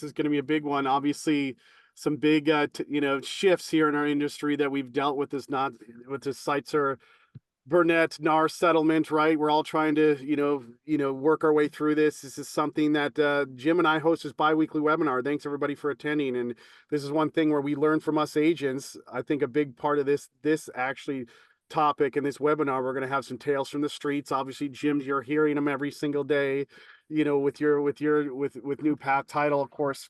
is going to be a big one. Obviously, some big, shifts here in our industry that we've dealt with this, not with this Sitzer Burnett NAR settlement, right? We're all trying to, work our way through this. This is something that Jim and I host this bi-weekly webinar. Thanks everybody for attending. And this is one thing where we learn from us agents. I think a big part of this actually topic in this webinar, we're going to have some tales from the streets. Obviously, Jim, you're hearing them every single day, with New Path Title, of course.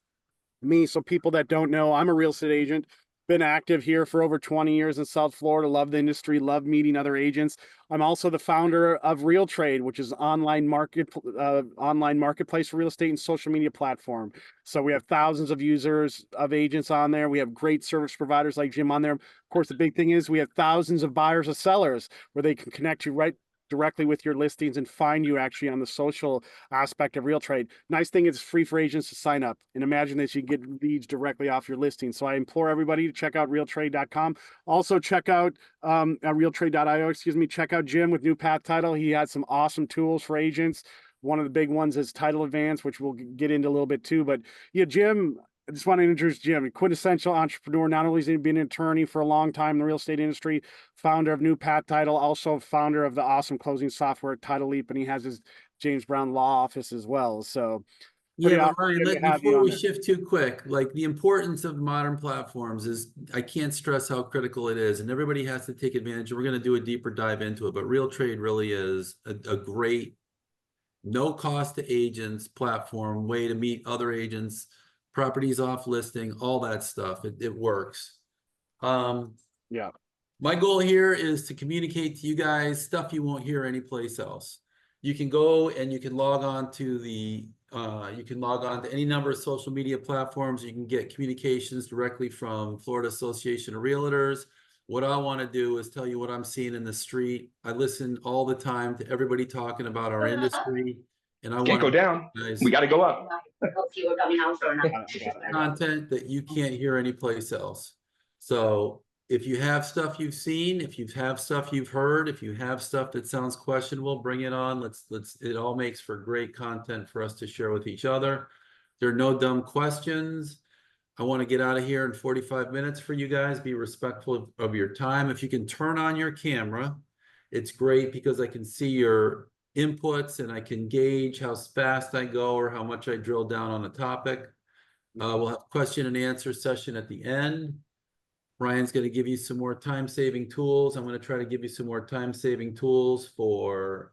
Me, so people that don't know, I'm a real estate agent, been active here for over 20 years in South Florida, love the industry, love meeting other agents. I'm also the founder of Real Trade, which is online marketplace for real estate and social media platform. So we have thousands of users of agents on there. We have great service providers like Jim on there. Of course, the big thing is we have thousands of buyers and sellers where they can connect you right directly with your listings and find you actually on the social aspect of Real Trade. Nice thing is it's free for agents to sign up, and imagine that you get leads directly off your listing. So I implore everybody to check out realtrade.com. Also check out realtrade.io, check out Jim with New Path Title. He has some awesome tools for agents. One of the big ones is Title Advance, which we'll get into a little bit too. But yeah, Jim, I just want to introduce Jim, a quintessential entrepreneur. Not only has he been an attorney for a long time in the real estate industry, founder of New Path Title, also founder of the awesome closing software Title Leap, and he has his James Brown Law Office as well. So yeah, but Ryan, before we shift too quick, like the importance of modern platforms is, I can't stress how critical it is, and everybody has to take advantage. We're going to do a deeper dive into it, but Real Trade really is a great no cost to agents platform, way to meet other agents, properties off listing, all that stuff. It works. Yeah. My goal here is to communicate to you guys stuff you won't hear anyplace else. You can go and you can log on to any number of social media platforms. You can get communications directly from Florida Association of Realtors. What I want to do is tell you what I'm seeing in the street. I listen all the time to everybody talking about our industry, and I want to go down. We got to go up. Content that you can't hear anyplace else. So if you have stuff you've seen, if you have stuff you've heard, if you have stuff that sounds questionable, bring it on. It all makes for great content for us to share with each other. There are no dumb questions. I want to get out of here in 45 minutes for you guys. Be respectful of your time. If you can turn on your camera, it's great because I can see your inputs and I can gauge how fast I go or how much I drill down on a topic. We'll have a question and answer session at the end. Ryan's going to give you some more time-saving tools. I'm going to try to give you some more time-saving tools for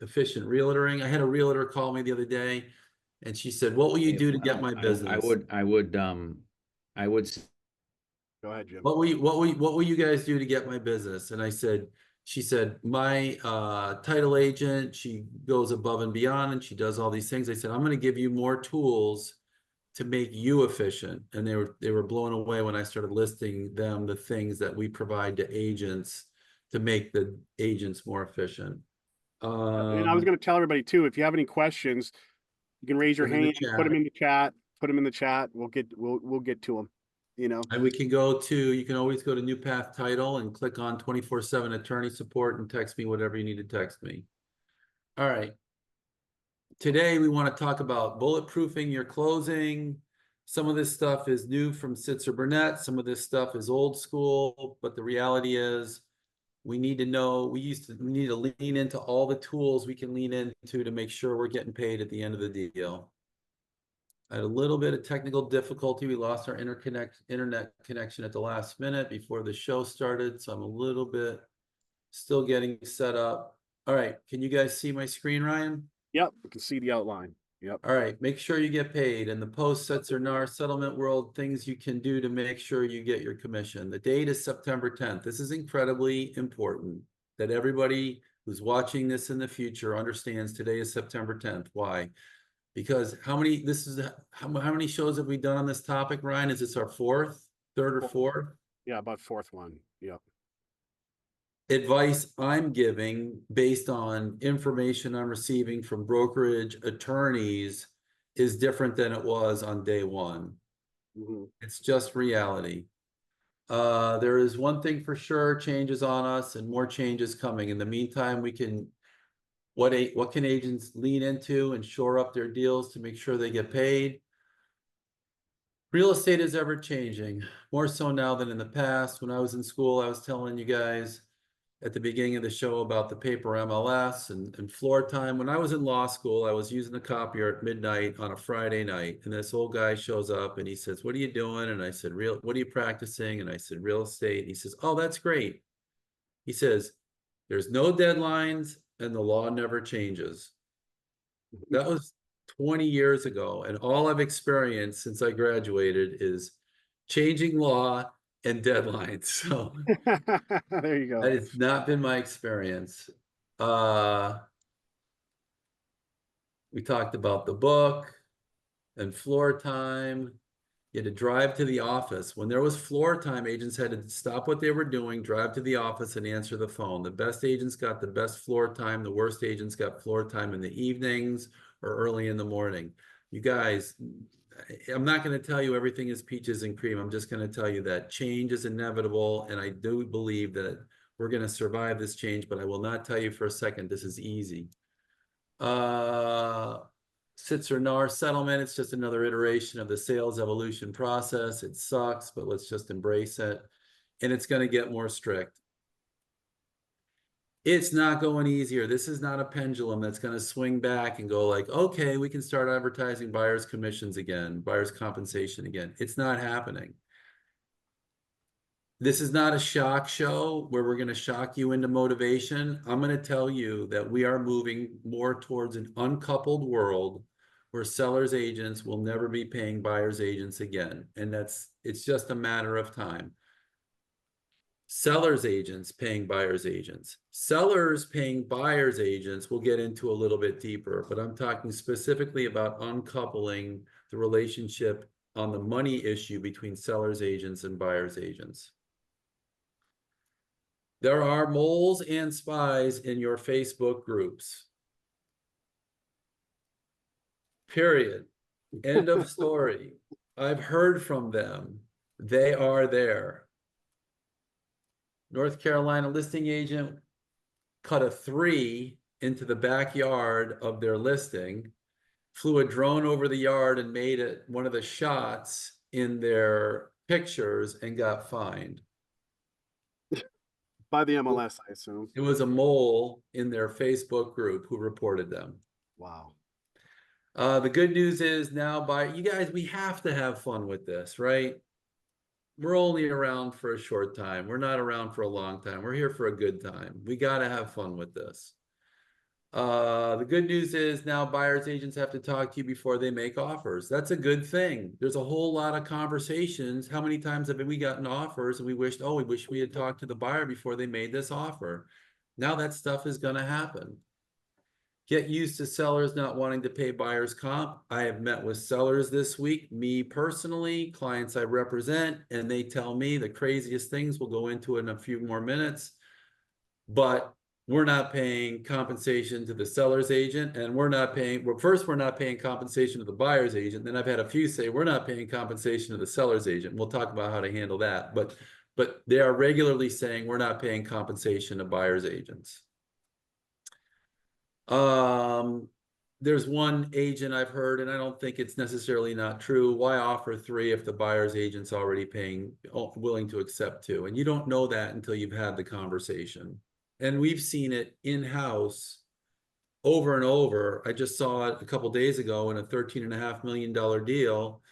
efficient realtoring. I had a realtor call me the other day, and she said, "What will you do to get my business?" I would. Go ahead, Jim. What will you guys do to get my business? And she said, my title agent, she goes above and beyond, and she does all these things. I said, I'm going to give you more tools to make you efficient. And they were blown away when I started listing them the things that we provide to agents to make the agents more efficient. And I was going to tell everybody too, if you have any questions, you can raise your hand, put them in the chat, We'll get to them, And you can always go to New Path Title and click on 24/7 attorney support and text me whatever you need to text me. All right. Today, we want to talk about bulletproofing your closing. Some of this stuff is new from Sitzer Burnett. Some of this stuff is old school, but the reality is we need to know, we need to lean into all the tools we can lean into to make sure we're getting paid at the end of the deal. I had a little bit of technical difficulty. We lost our internet connection at the last minute before the show started, so I'm a little bit still getting set up. All right, can you guys see my screen, Ryan? Yep, we can see the outline. Yep. All right, make sure you get paid. And the post-Sitzer NAR settlement world, things you can do to make sure you get your commission. The date is September 10th. This is incredibly important that everybody who's watching this in the future understands today is September 10th. Why? Because how many shows have we done on this topic, Ryan? Is this our third or fourth? Yeah, about fourth one. Yep. Advice I'm giving based on information I'm receiving from brokerage attorneys is different than it was on day one. Mm-hmm. It's just reality. There is one thing for sure, changes on us and more changes coming. In the meantime, what can agents lean into and shore up their deals to make sure they get paid? Real estate is ever changing, more so now than in the past. When I was in school, I was telling you guys at the beginning of the show about the paper MLS and floor time. When I was in law school, I was using the copier at midnight on a Friday night, and this old guy shows up and he says, "What are you doing?" And I said, "What are you practicing?" And I said, "Real estate." And he says, "Oh, that's great." He says, "There's no deadlines and the law never changes." That was 20 years ago, and all I've experienced since I graduated is changing law and deadlines. So There you go. that has not been my experience. Uh, we talked about the book and floor time. You had to drive to the office. When there was floor time, agents had to stop what they were doing, drive to the office and answer the phone. The best agents got the best floor time. The worst agents got floor time in the evenings or early in the morning. You guys, I'm not going to tell you everything is peaches and cream. I'm just going to tell you that change is inevitable. And I do believe that we're going to survive this change, but I will not tell you for a second this is easy. Sitzer NAR settlement, it's just another iteration of the sales evolution process. It sucks, but let's just embrace it. And it's going to get more strict. It's not going easier. This is not a pendulum that's going to swing back and go like, okay, we can start advertising buyers' commissions again, buyers' compensation again. It's not happening. This is not a shock show where we're going to shock you into motivation. I'm going to tell you that we are moving more towards an uncoupled world where sellers agents will never be paying buyers agents again. And it's just a matter of time. Sellers agents paying buyers agents. Sellers paying buyers agents we'll get into a little bit deeper, but I'm talking specifically about uncoupling the relationship on the money issue between sellers agents and buyers agents. There are moles and spies in your Facebook groups. Period. End of story. I've heard from them. They are there. North Carolina listing agent cut a 3 into the backyard of their listing, flew a drone over the yard and made it one of the shots in their pictures and got fined. By the MLS, I assume. It was a mole in their Facebook group who reported them. Wow. The good news is now, you guys, we have to have fun with this, right? We're only around for a short time. We're not around for a long time. We're here for a good time. We got to have fun with this. The good news is now buyers agents have to talk to you before they make offers. That's a good thing. There's a whole lot of conversations. How many times have we gotten offers and we wish we had talked to the buyer before they made this offer? Now that stuff is going to happen. Get used to sellers not wanting to pay buyers comp. I have met with sellers this week, me personally, clients I represent, and they tell me the craziest things. We'll go into it in a few more minutes. But we're not paying compensation to the seller's agent, and we're not paying compensation to the buyer's agent. Then I've had a few say we're not paying compensation to the seller's agent. We'll talk about how to handle that. But they are regularly saying we're not paying compensation to buyer's agents. There's one agent I've heard, and I don't think it's necessarily not true. Why offer 3 if the buyer's agent's already willing to accept 2? And you don't know that until you've had the conversation. And we've seen it in-house over and over. I just saw it a couple of days ago in a $13.5 million deal.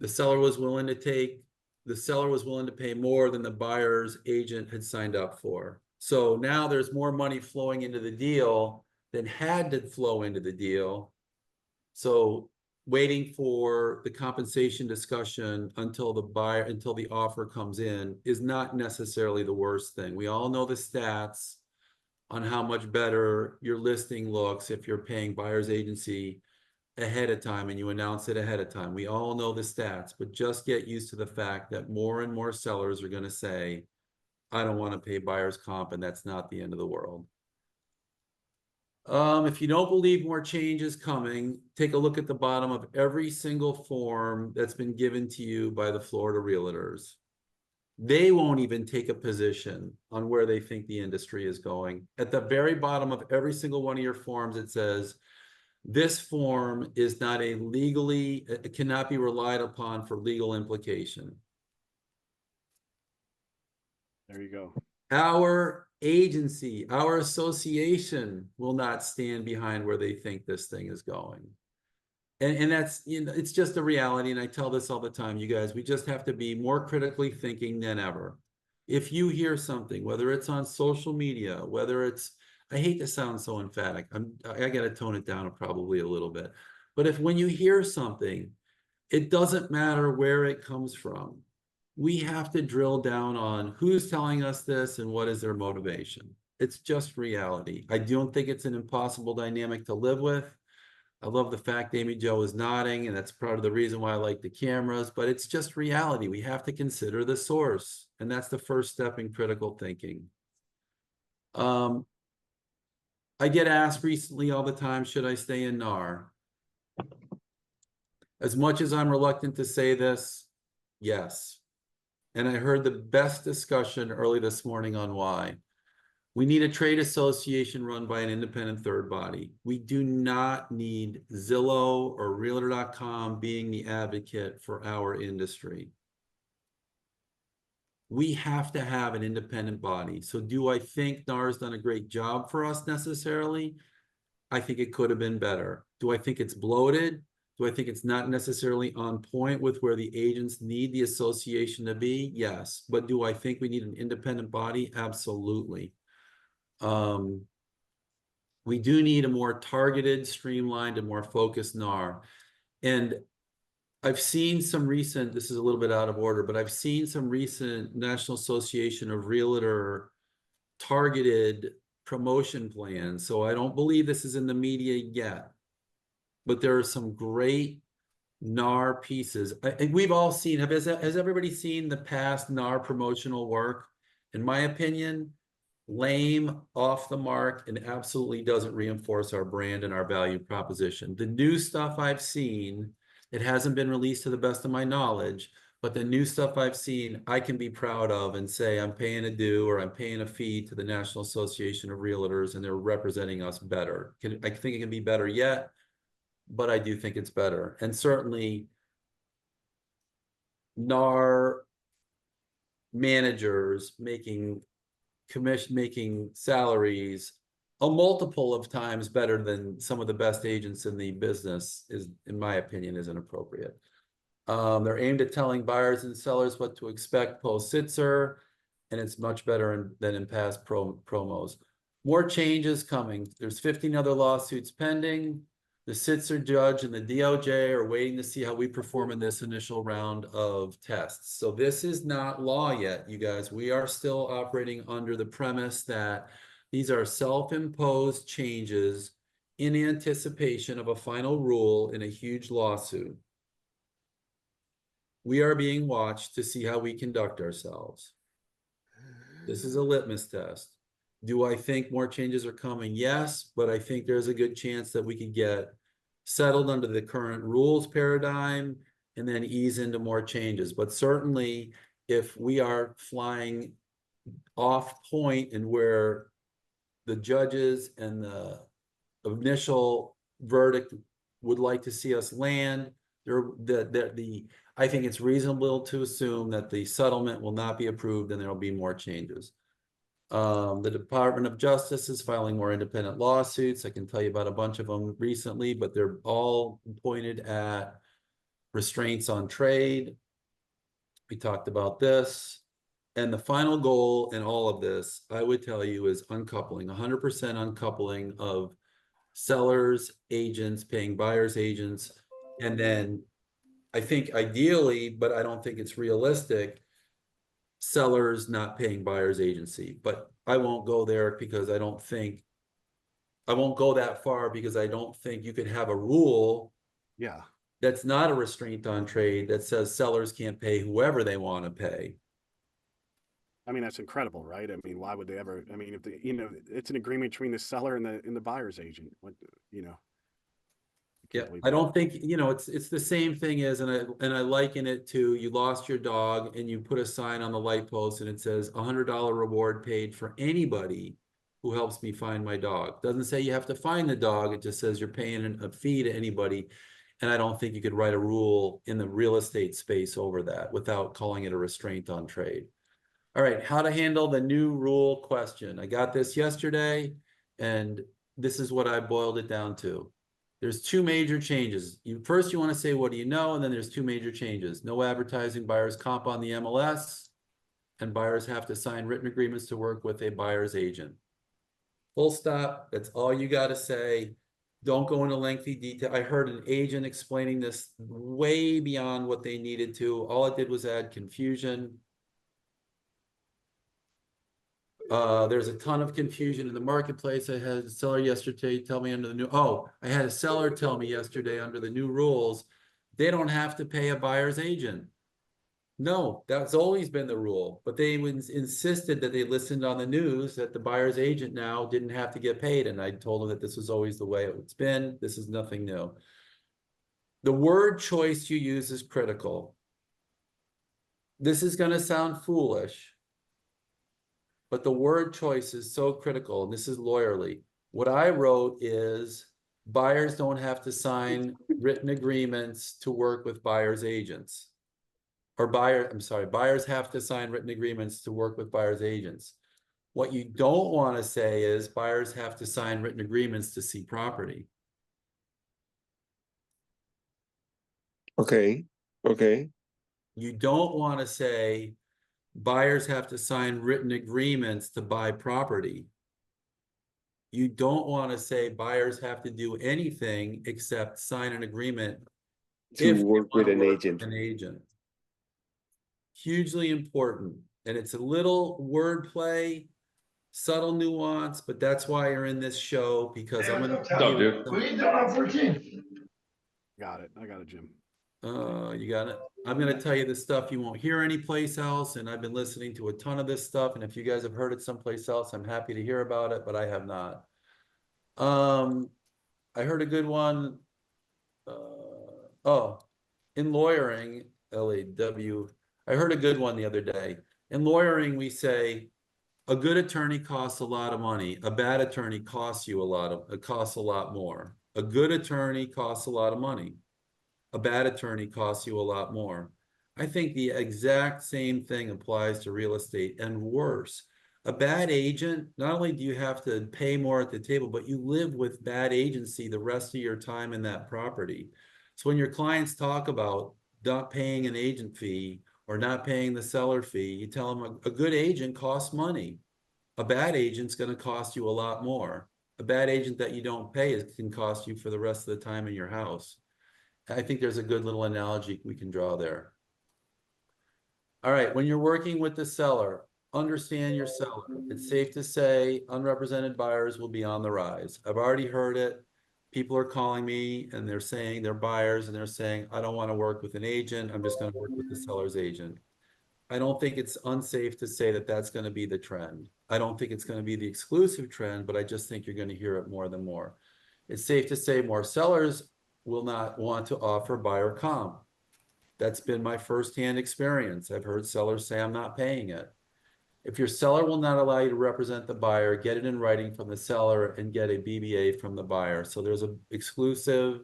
The seller was willing to pay more than the buyer's agent had signed up for. So now there's more money flowing into the deal than had to flow into the deal. So waiting for the compensation discussion until the offer comes in is not necessarily the worst thing. We all know the stats on how much better your listing looks if you're paying buyer's agency ahead of time and you announce it ahead of time. We all know the stats, but just get used to the fact that more and more sellers are going to say, I don't want to pay buyer's comp, and that's not the end of the world. If you don't believe more change is coming, take a look at the bottom of every single form that's been given to you by the Florida Realtors. They won't even take a position on where they think the industry is going. At the very bottom of every single one of your forms, it says, This form is not a legally, it cannot be relied upon for legal implication. There you go. Our agency, our association will not stand behind where they think this thing is going. And that's, you know, it's just a reality. And I tell this all the time, you guys, we just have to be more critically thinking than ever. If you hear something, whether it's on social media, whether it's, I hate to sound so emphatic. I got to tone it down probably a little bit. But if when you hear something, it doesn't matter where it comes from. We have to drill down on who's telling us this and what is their motivation. It's just reality. I don't think it's an impossible dynamic to live with. I love the fact Amy Jo is nodding, and that's part of the reason why I like the cameras, but it's just reality. We have to consider the source, and that's the first step in critical thinking. I get asked recently all the time, should I stay in NAR? As much as I'm reluctant to say this, yes. And I heard the best discussion early this morning on why. We need a trade association run by an independent third body. We do not need Zillow or Realtor.com being the advocate for our industry. We have to have an independent body. So do I think NAR has done a great job for us necessarily? I think it could have been better. Do I think it's bloated? Do I think it's not necessarily on point with where the agents need the association to be? Yes. But do I think we need an independent body? Absolutely. We do need a more targeted, streamlined, and more focused NAR. And I've seen some recent, this is a little bit out of order, but I've seen some recent National Association of Realtor targeted promotion plans. So I don't believe this is in the media yet, but there are some great NAR pieces. We've all seen, has everybody seen the past NAR promotional work? In my opinion, lame, off the mark, and absolutely doesn't reinforce our brand and our value proposition. The new stuff I've seen, it hasn't been released to the best of my knowledge, but the new stuff I've seen, I can be proud of and say I'm paying a due or I'm paying a fee to the National Association of Realtors and they're representing us better. I think it can be better yet, but I do think it's better. And certainly NAR managers making salaries a multiple of times better than some of the best agents in the business is, in my opinion, is inappropriate. They're aimed at telling buyers and sellers what to expect post Sitzer, and it's much better than in past promos. More changes coming. There's 15 other lawsuits pending. The Sitzer judge and the DOJ are waiting to see how we perform in this initial round of tests. So this is not law yet, you guys. We are still operating under the premise that these are self-imposed changes in anticipation of a final rule in a huge lawsuit. We are being watched to see how we conduct ourselves. This is a litmus test. Do I think more changes are coming? Yes, but I think there's a good chance that we could get settled under the current rules paradigm and then ease into more changes. But certainly, if we are flying off point and where the judges and the initial verdict would like to see us land, I think it's reasonable to assume that the settlement will not be approved and there will be more changes. The Department of Justice is filing more independent lawsuits. I can tell you about a bunch of them recently, but they're all pointed at restraints on trade. We talked about this. And the final goal in all of this, I would tell you, is uncoupling, 100% uncoupling of sellers, agents, paying buyers, agents. And then I think ideally, but I don't think it's realistic, sellers not paying buyer's agency. But I won't go there because I won't go that far because I don't think you could have a rule that's not a restraint on trade that says sellers can't pay whoever they want to pay. I mean, that's incredible, right? I mean, why would they ever? I mean, if it's an agreement between the seller and the buyer's agent. What, Yeah, I don't think, it's the same thing as, and I liken it to, you lost your dog and you put a sign on the light post and it says $100 reward paid for anybody who helps me find my dog. Doesn't say you have to find the dog. It just says you're paying a fee to anybody. And I don't think you could write a rule in the real estate space over that without calling it a restraint on trade. All right, how to handle the new rule question. I got this yesterday, and this is what I boiled it down to. There's two major changes. First, you want to say, what do you know? And then there's two major changes. No advertising buyer's comp on the MLS, and buyers have to sign written agreements to work with a buyer's agent. Full stop. That's all you got to say. Don't go into lengthy detail. I heard an agent explaining this way beyond what they needed to. All it did was add confusion. There's a ton of confusion in the marketplace. I had a seller yesterday tell me under the new, I had a seller tell me yesterday under the new rules, they don't have to pay a buyer's agent. No, that's always been the rule, but they insisted that they listened on the news that the buyer's agent now didn't have to get paid. And I told them that this was always the way it's been. This is nothing new. The word choice you use is critical. This is going to sound foolish, but the word choice is so critical, and this is lawyerly. What I wrote is buyers don't have to sign written agreements to work with buyer's agents. Or buyers have to sign written agreements to work with buyer's agents. What you don't want to say is buyers have to sign written agreements to see property. Okay. You don't want to say buyers have to sign written agreements to buy property. You don't want to say buyers have to do anything except sign an agreement To work with an agent. Hugely important. And it's a little wordplay, subtle nuance, but that's why you're in this show, because I'm going to tell you. What are you doing on 14? Got it. I got it, Jim. You got it. I'm going to tell you this stuff you won't hear anyplace else, and I've been listening to a ton of this stuff, and if you guys have heard it someplace else, I'm happy to hear about it, but I have not. I heard a good one. In lawyering, LAW, I heard a good one the other day. In lawyering, we say a good attorney costs a lot of money. A bad attorney costs a lot more. A good attorney costs a lot of money. A bad attorney costs you a lot more. I think the exact same thing applies to real estate, and worse. A bad agent, not only do you have to pay more at the table, but you live with bad agency the rest of your time in that property. So when your clients talk about not paying an agent fee or not paying the seller fee, you tell them a good agent costs money. A bad agent's going to cost you a lot more. A bad agent that you don't pay can cost you for the rest of the time in your house. I think there's a good little analogy we can draw there. All right, when you're working with the seller, understand your seller. It's safe to say unrepresented buyers will be on the rise. I've already heard it. People are calling me and they're saying they're buyers and they're saying, I don't want to work with an agent. I'm just going to work with the seller's agent. I don't think it's unsafe to say that that's going to be the trend. I don't think it's going to be the exclusive trend, but I just think you're going to hear it more than more. It's safe to say more sellers will not want to offer buyer comp. That's been my firsthand experience. I've heard sellers say, I'm not paying it. If your seller will not allow you to represent the buyer, get it in writing from the seller and get a BBA from the buyer. So there's an exclusive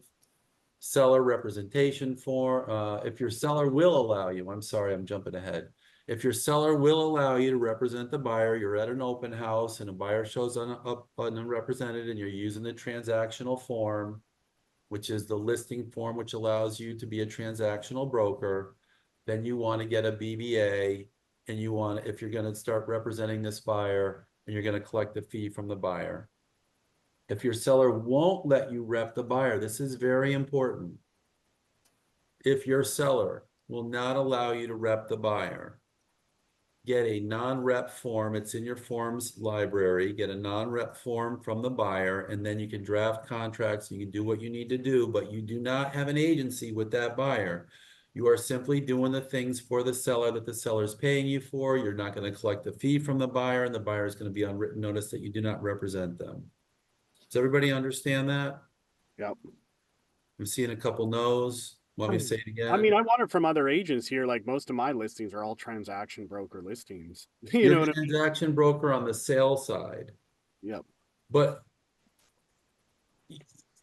seller representation form. If your seller will allow you, I'm sorry, I'm jumping ahead. If your seller will allow you to represent the buyer, you're at an open house and a buyer shows up unrepresented and you're using the transactional form, which is the listing form, which allows you to be a transactional broker, then you want to get a BBA, and you want, if you're going to start representing this buyer, and you're going to collect the fee from the buyer. If your seller won't let you rep the buyer, this is very important. If your seller will not allow you to rep the buyer, get a non-rep form. It's in your forms library. Get a non-rep form from the buyer, and then you can draft contracts. You can do what you need to do, but you do not have an agency with that buyer. You are simply doing the things for the seller that the seller is paying you for. You're not going to collect the fee from the buyer, and the buyer is going to be on written notice that you do not represent them. Does everybody understand that? Yep. I'm seeing a couple no's. Want me to say it again? I mean, I want it from other agents here. Like most of my listings are all transaction broker listings. You're a transaction broker on the sale side. Yep. But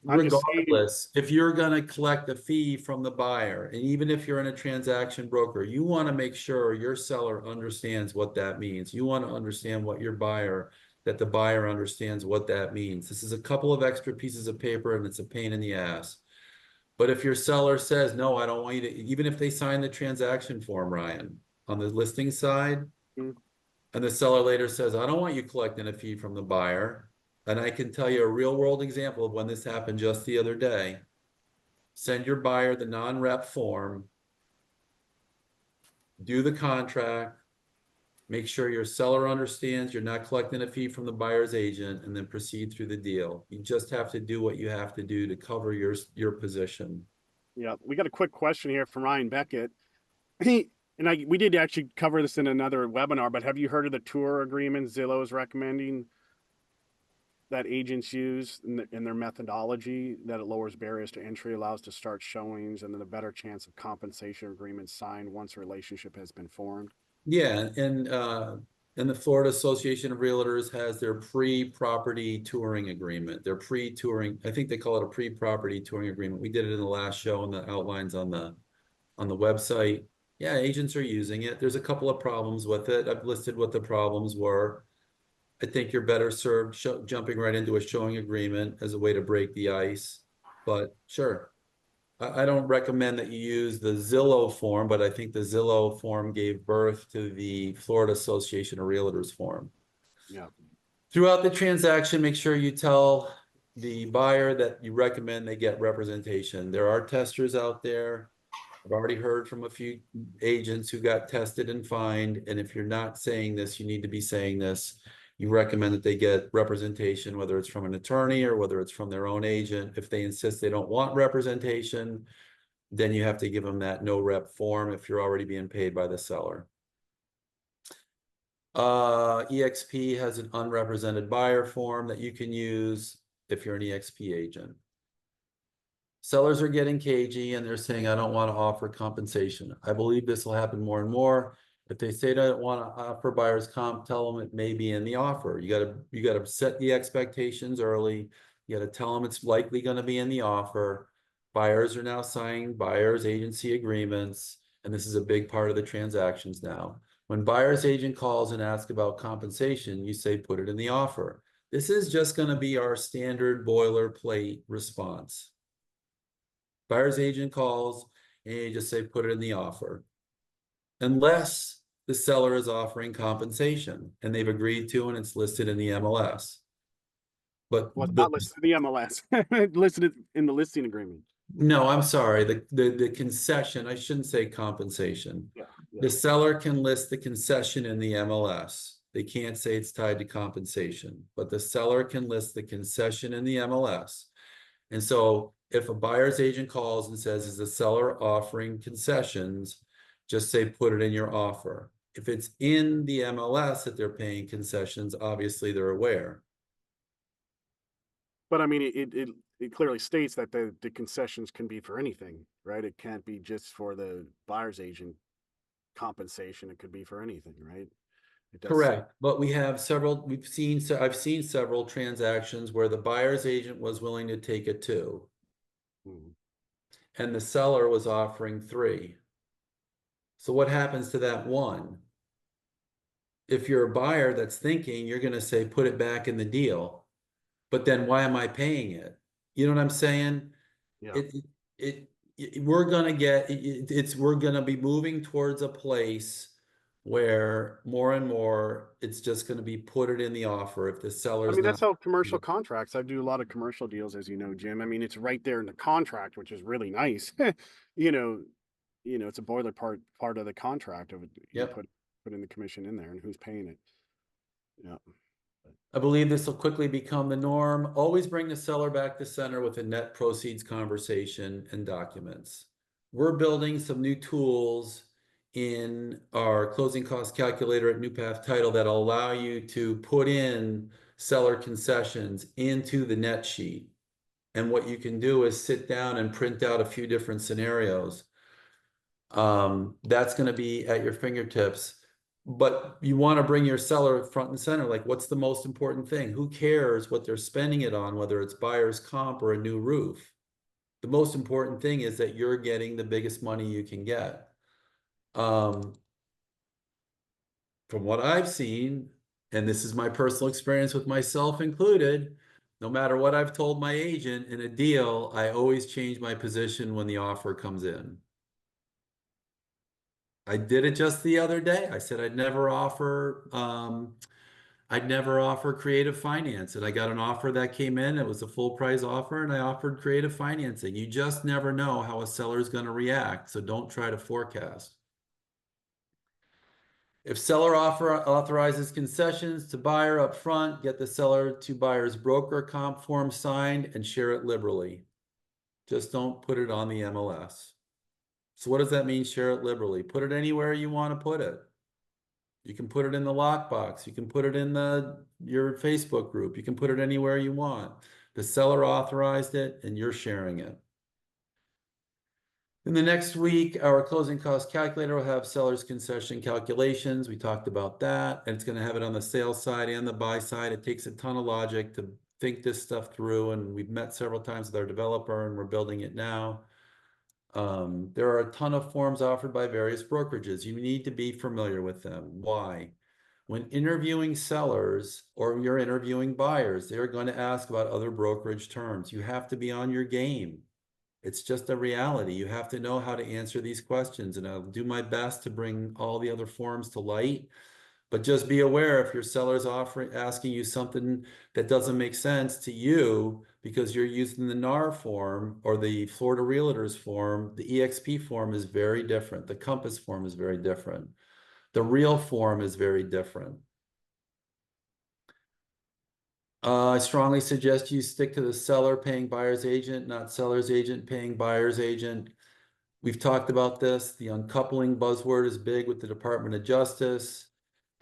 I'm just saying, regardless, if you're going to collect a fee from the buyer, and even if you're in a transaction broker, you want to make sure your seller understands what that means. You want to understand what your buyer, that the buyer understands what that means. This is a couple of extra pieces of paper and it's a pain in the ass. But if your seller says, no, I don't want you to, even if they sign the transaction form, Ryan, on the listing side, Mm. and the seller later says, I don't want you collecting a fee from the buyer. And I can tell you a real world example of when this happened just the other day. Send your buyer the non-rep form, do the contract, make sure your seller understands you're not collecting a fee from the buyer's agent, and then proceed through the deal. You just have to do what you have to do to cover your position. yeah, we got a quick question here from Ryan Beckett. We did actually cover this in another webinar, but have you heard of the tour agreement Zillow is recommending that agents use in their methodology, that it lowers barriers to entry, allows to start showings, and then a better chance of compensation agreements signed once a relationship has been formed? Yeah, and the Florida Association of Realtors has their pre-property touring agreement. Their pre-touring, I think they call it a pre-property touring agreement. We did it in the last show, and the outlines on the website. Yeah, agents are using it. There's a couple of problems with it. I've listed what the problems were. I think you're better served jumping right into a showing agreement as a way to break the ice. But sure, I don't recommend that you use the Zillow form, but I think the Zillow form gave birth to the Florida Association of Realtors form. Yeah. Throughout the transaction, make sure you tell the buyer that you recommend they get representation. There are testers out there. I've already heard from a few agents who got tested and fined. And if you're not saying this, you need to be saying this. You recommend that they get representation, whether it's from an attorney or whether it's from their own agent. If they insist they don't want representation, then you have to give them that no rep form if you're already being paid by the seller. EXP has an unrepresented buyer form that you can use if you're an EXP agent. Sellers are getting cagey and they're saying, I don't want to offer compensation. I believe this will happen more and more. If they say they don't want to offer buyer's comp, tell them it may be in the offer. You gotta set the expectations early. You gotta tell them it's likely going to be in the offer. Buyers are now signing buyer's agency agreements, and this is a big part of the transactions now. When buyer's agent calls and asks about compensation, you say, put it in the offer. This is just going to be our standard boilerplate response. Buyer's agent calls and you just say, put it in the offer. Unless the seller is offering compensation and they've agreed to, and it's listed in the MLS. But Well, it's not listed in the MLS, listed in the listing agreement. no, I'm sorry. The concession, I shouldn't say compensation. Yeah. The seller can list the concession in the MLS. They can't say it's tied to compensation, but the seller can list the concession in the MLS. And so if a buyer's agent calls and says, is the seller offering concessions, just say, put it in your offer. If it's in the MLS that they're paying concessions, obviously they're aware. But I mean, it clearly states that the concessions can be for anything, right? It can't be just for the buyer's agent compensation. It could be for anything, right? It does say- Correct. But we have several, I've seen several transactions where the buyer's agent was willing to take it 2. Mhm. And the seller was offering 3. So what happens to that 1? If you're a buyer that's thinking, you're going to say, put it back in the deal. But then why am I paying it? You know what I'm saying? Yeah. We're going to get, we're going to be moving towards a place where more and more, it's just going to be put it in the offer if the I seller's mean, not. that's how commercial contracts. I do a lot of commercial deals, as you know, Jim. I mean, it's right there in the contract, which is really nice. you know, it's a boiler part of the contract of it. You Yep. put in the commission in there and who's paying it. Yeah. I believe this will quickly become the norm. Always bring the seller back to center with a net proceeds conversation and documents. We're building some new tools in our closing cost calculator at New Path Title that will allow you to put in seller concessions into the net sheet. And what you can do is sit down and print out a few different scenarios. That's going to be at your fingertips. but you want to bring your seller front and center. Like, what's the most important thing? Who cares what they're spending it on, whether it's buyer's comp or a new roof? The most important thing is that you're getting the biggest money you can get. From what I've seen, and this is my personal experience with myself included, no matter what I've told my agent in a deal, I always change my position when the offer comes in. I did it just the other day. I said I'd never offer creative finance, and I got an offer that came in. It was a full price offer, and I offered creative financing. You just never know how a seller is going to react, so don't try to forecast. If seller authorizes concessions to buyer up front, get the seller to buyer's broker comp form signed and share it liberally. Just don't put it on the MLS. So what does that mean, share it liberally? Put it anywhere you want to put it. You can put it in the lockbox. You can put it in your Facebook group. You can put it anywhere you want. The seller authorized it and you're sharing it. In the next week, our closing cost calculator will have seller's concession calculations. We talked about that, and it's going to have it on the sales side and the buy side. It takes a ton of logic to think this stuff through, and we've met several times with our developer, and we're building it now. There are a ton of forms offered by various brokerages. You need to be familiar with them. Why? When interviewing sellers or you're interviewing buyers, they're going to ask about other brokerage terms. You have to be on your game. It's just a reality. You have to know how to answer these questions, and I'll do my best to bring all the other forms to light. But just be aware if your seller's asking you something that doesn't make sense to you because you're using the NAR form or the Florida Realtors form, the EXP form is very different. The Compass form is very different. The Real form is very different. I strongly suggest you stick to the seller paying buyer's agent, not seller's agent paying buyer's agent. We've talked about this. The uncoupling buzzword is big with the Department of Justice.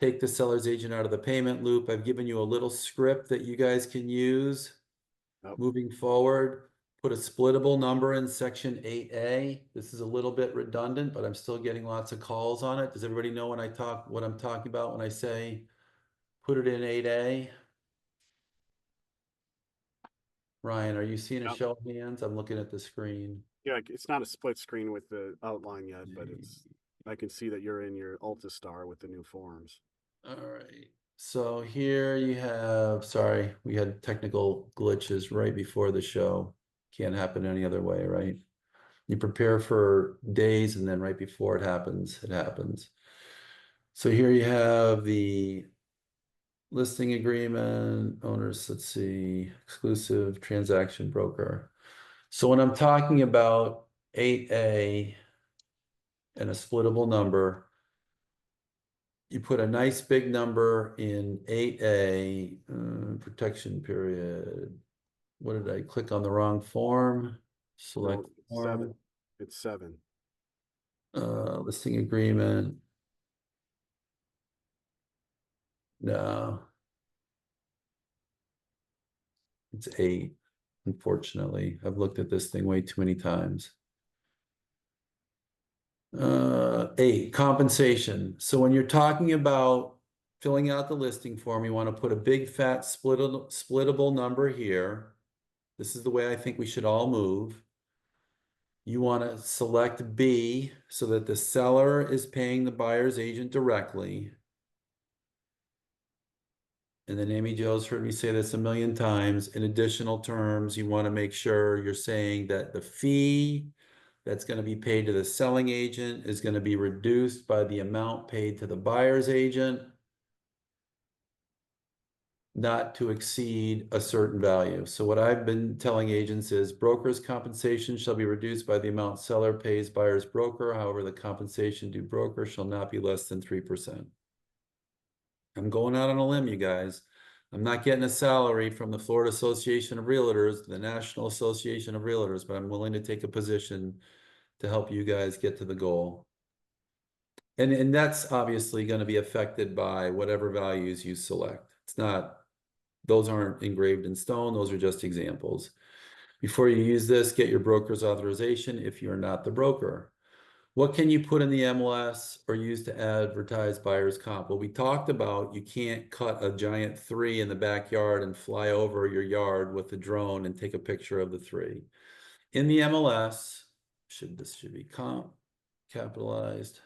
Take the seller's agent out of the payment loop. I've given you a little script that you guys can use moving forward. Put a splittable number in section 8A. This is a little bit redundant, but I'm still getting lots of calls on it. Does everybody know what I'm talking about when I say put it in 8A? Ryan, are you seeing a show of hands? I'm looking at the screen. Yeah, it's not a split screen with the outline yet, but I can see that you're in your Altastar with the new forms. All right. So here you have, sorry, we had technical glitches right before the show. Can't happen any other way, right? You prepare for days and then right before it happens, it happens. So here you have the listing agreement, owners, let's see, exclusive transaction broker. So when I'm talking about 8A and a splittable number, you put a nice big number in 8A, protection period. What did I click on the wrong form? Select form. It's 7. Listing agreement. No. It's 8, unfortunately. I've looked at this thing way too many times. 8, compensation. So when you're talking about filling out the listing form, you want to put a big fat splittable number here. This is the way I think we should all move. You want to select B so that the seller is paying the buyer's agent directly. And then Amy Jo's heard me say this a million times. In additional terms, you want to make sure you're saying that the fee that's going to be paid to the selling agent is going to be reduced by the amount paid to the buyer's agent, not to exceed a certain value. So what I've been telling agents is broker's compensation shall be reduced by the amount seller pays buyer's broker. However, the compensation due broker shall not be less than 3%. I'm going out on a limb, you guys. I'm not getting a salary from the Florida Association of Realtors, the National Association of Realtors, but I'm willing to take a position to help you guys get to the goal. And that's obviously going to be affected by whatever values you select. It's not, those aren't engraved in stone. Those are just examples. Before you use this, get your broker's authorization if you're not the broker. What can you put in the MLS or use to advertise buyer's comp? Well, we talked about you can't cut a giant 3 in the backyard and fly over your yard with a drone and take a picture of the 3. In the MLS, this should be comp capitalized.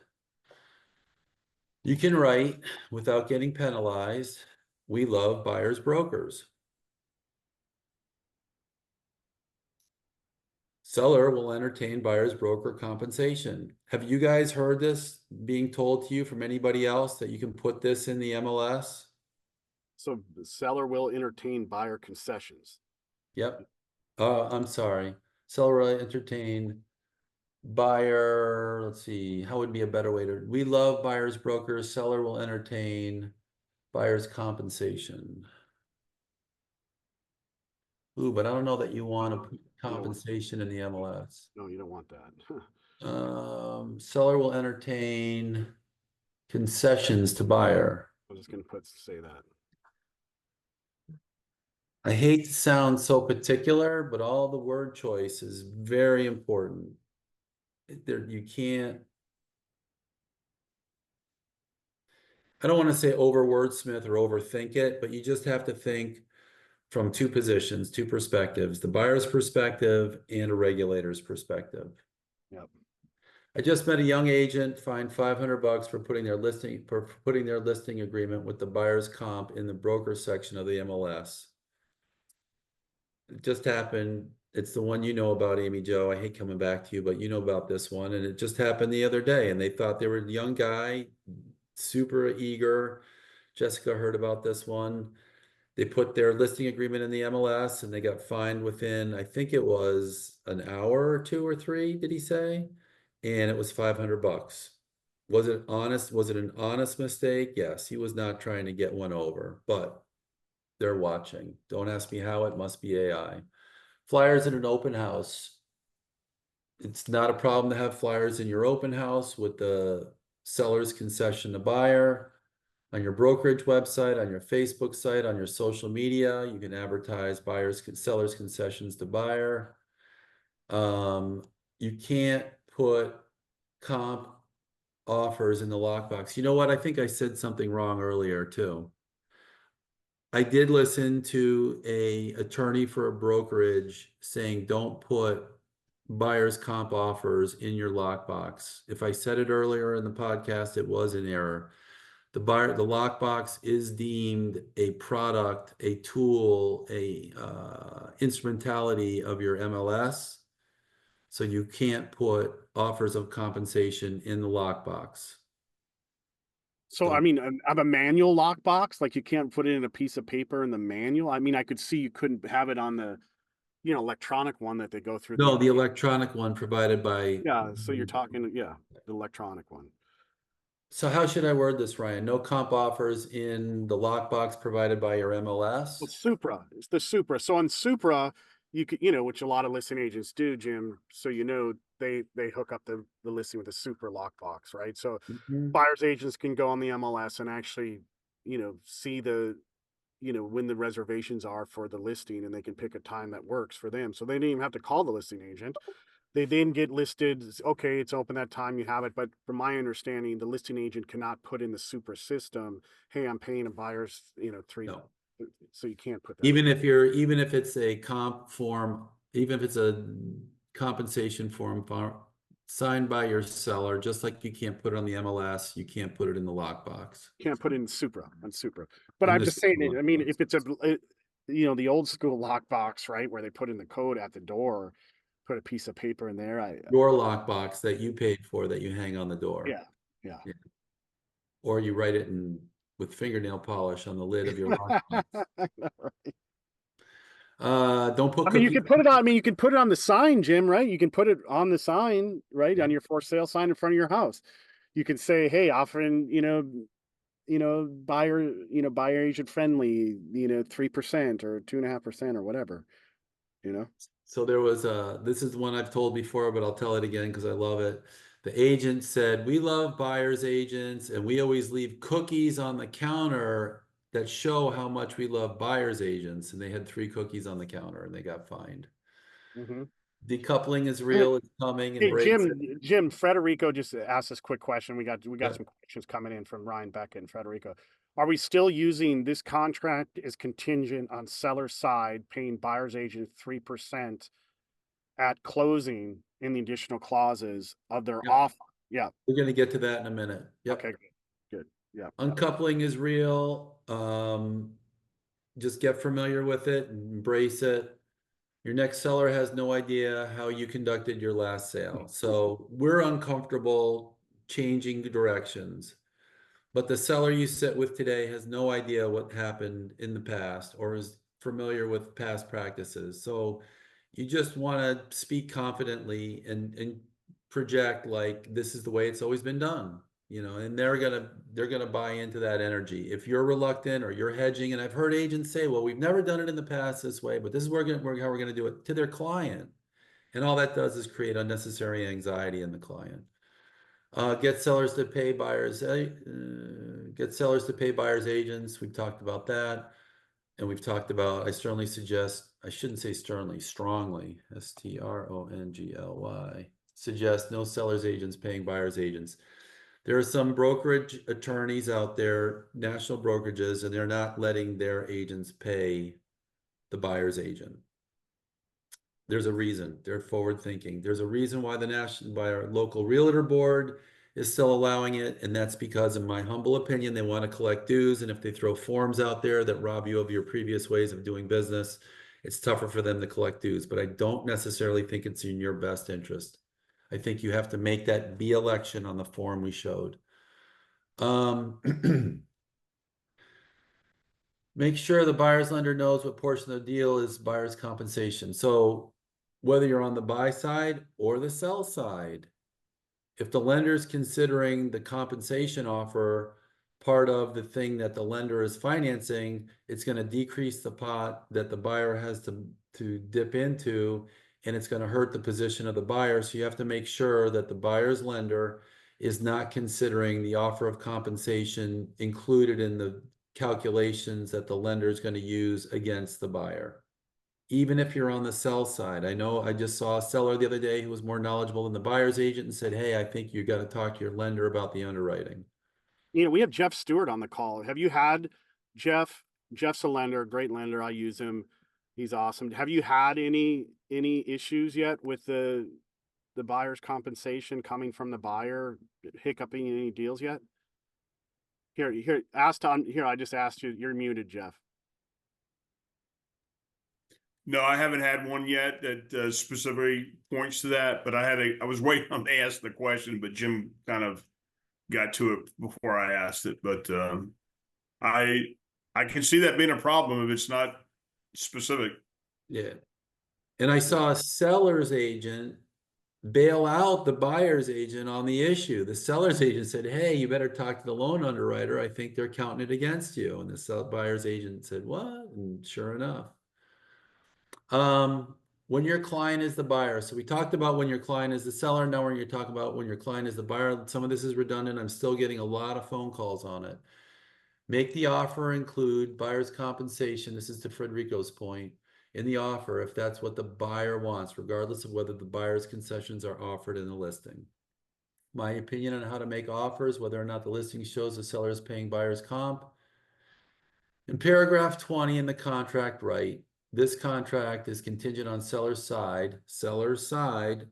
You can write without getting penalized. We love buyers brokers. Seller will entertain buyer's broker compensation. Have you guys heard this being told to you from anybody else that you can put this in the MLS? So the seller will entertain buyer concessions. Yep. I'm sorry. Seller will entertain buyer. Let's see. How would be a better way to? We love buyer's brokers. Seller will entertain buyer's compensation. Ooh, but I don't know that you want to put compensation in the MLS. No, you don't want that. Seller will entertain concessions to buyer. I'm just going to say that. I hate to sound so particular, but all the word choice is very important. There, you can't. I don't want to say over wordsmith or overthink it, but you just have to think from two positions, two perspectives, the buyer's perspective and a regulator's perspective. Yep. I just met a young agent fined $500 for putting their listing agreement with the buyer's comp in the broker section of the MLS. It just happened. It's the one you know about, Amy Jo. I hate coming back to you, but you know about this one. And it just happened the other day. And they thought they were a young guy, super eager. Jessica heard about this one. They put their listing agreement in the MLS and they got fined within, I think it was an hour or 2 or 3, did he say? And it was $500. Was it honest? Was it an honest mistake? Yes, he was not trying to get one over, but they're watching. Don't ask me how, it must be AI. Flyers in an open house. It's not a problem to have flyers in your open house with the seller's concession to buyer. On your brokerage website, on your Facebook site, on your social media, you can advertise sellers concessions to buyer. You can't put comp offers in the lockbox. You know what? I think I said something wrong earlier too. I did listen to a attorney for a brokerage saying don't put buyer's comp offers in your lockbox. If I said it earlier in the podcast, it was an error. The lockbox is deemed a product, a tool, a instrumentality of your MLS. So you can't put offers of compensation in the lockbox. So, I mean, of a manual lockbox, like you can't put it in a piece of paper in the manual. I mean, I could see you couldn't have it on the, electronic one that they go through. No, the electronic one provided by. Yeah. So you're talking, the electronic one. So how should I word this, Ryan? No comp offers in the lockbox provided by your MLS? Well, Supra. It's the Supra. So on Supra, you could, which a lot of listing agents do, Jim. So they hook up the listing with a Supra lockbox, right? So buyers agents can go on the MLS and actually, see when the reservations are for the listing, and they can pick a time that works for them. So they didn't even have to call the listing agent. They then get listed. Okay, it's open that time, you have it. But from my understanding, the listing agent cannot put in the Supra system, hey, I'm paying a buyer's, 3. No. So you can't put that. Even if it's a comp form, even if it's a compensation form signed by your seller, just like you can't put it on the MLS, you can't put it in the lockbox. Can't put it in Supra on Supra. But I'm just saying, I mean, if it's the old school lockbox, right, where they put in the code at the door, put a piece of paper in there. Your lockbox that you paid for that you hang on the door. Yeah. Or you write it with fingernail polish on the lid of your lockbox. Don't put. I mean, you can put it on. I mean, you can put it on the sign, Jim. Right? You can put it on the sign, right, on your for sale sign in front of your house. You can say, "Hey, offering, buyer agent friendly, 3% or 2.5% or whatever." So there was this is the one I've told before, but I'll tell it again because I love it. The agent said, we love buyer's agents and we always leave cookies on the counter that show how much we love buyer's agents. And they had 3 cookies on the counter and they got fined. Decoupling is real, it's coming, Hey, embrace it. Jim, Federico just asked this quick question. We got Yeah. some questions coming in from Ryan Beck and Federico. Are we still using this contract is contingent on seller side paying buyer's agent 3% at closing in the additional clauses of their Yep. offer? Yeah. We're gonna get to that in a minute. Yep. Okay. Good. Yeah. Uncoupling is real. Just get familiar with it, embrace it. Your next seller has no idea how you conducted your last sale. So we're uncomfortable changing directions. But the seller you sit with today has no idea what happened in the past or is familiar with past practices. So you just want to speak confidently and project like this is the way it's always been done, and they're gonna buy into that energy. If you're reluctant or you're hedging, and I've heard agents say, well, we've never done it in the past this way, but this is how we're gonna do it to their client. And all that does is create unnecessary anxiety in the client. Get sellers to pay buyers, get sellers to pay buyers agents. We've talked about that. And we've talked about, I certainly suggest, I shouldn't say sternly, strongly, strongly, suggest no sellers agents paying buyers agents. There are some brokerage attorneys out there, national brokerages, and they're not letting their agents pay the buyer's agent. There's a reason. They're forward thinking. There's a reason why our local realtor board is still allowing it, and that's because, in my humble opinion, they want to collect dues, and if they throw forms out there that rob you of your previous ways of doing business, it's tougher for them to collect dues. But I don't necessarily think it's in your best interest. I think you have to make that B election on the form we showed. Make sure the buyer's lender knows what portion of the deal is buyer's compensation. So whether you're on the buy side or the sell side, if the lender's considering the compensation offer part of the thing that the lender is financing, it's going to decrease the pot that the buyer has to dip into, and it's going to hurt the position of the buyer. So you have to make sure that the buyer's lender is not considering the offer of compensation included in the calculations that the lender is going to use against the buyer. Even if you're on the sell side. I know I just saw a seller the other day who was more knowledgeable than the buyer's agent and said, hey, I think you got to talk to your lender about the underwriting. We have Jeff Stewart on the call. Have you had Jeff? Jeff's a lender, great lender. I use him. He's awesome. Have you had any issues yet with the buyer's compensation coming from the buyer hiccuping any deals yet? Here, I just asked you. You're muted, Jeff. No, I haven't had one yet that specifically points to that, but I was waiting on to ask the question, but Jim kind of got to it before I asked it. But I can see that being a problem if it's not specific. Yeah. And I saw a seller's agent bail out the buyer's agent on the issue. The seller's agent said, hey, you better talk to the loan underwriter. I think they're counting it against you. And the buyer's agent said, what? And sure enough. When your client is the buyer. So we talked about when your client is the seller. Now we're talking about when your client is the buyer. Some of this is redundant. I'm still getting a lot of phone calls on it. Make the offer include buyer's compensation. This is to Frederico's point. In the offer, if that's what the buyer wants, regardless of whether the buyer's concessions are offered in the listing. My opinion on how to make offers, whether or not the listing shows the seller is paying buyer's comp. In paragraph 20 in the contract, right? This contract is contingent on seller's side,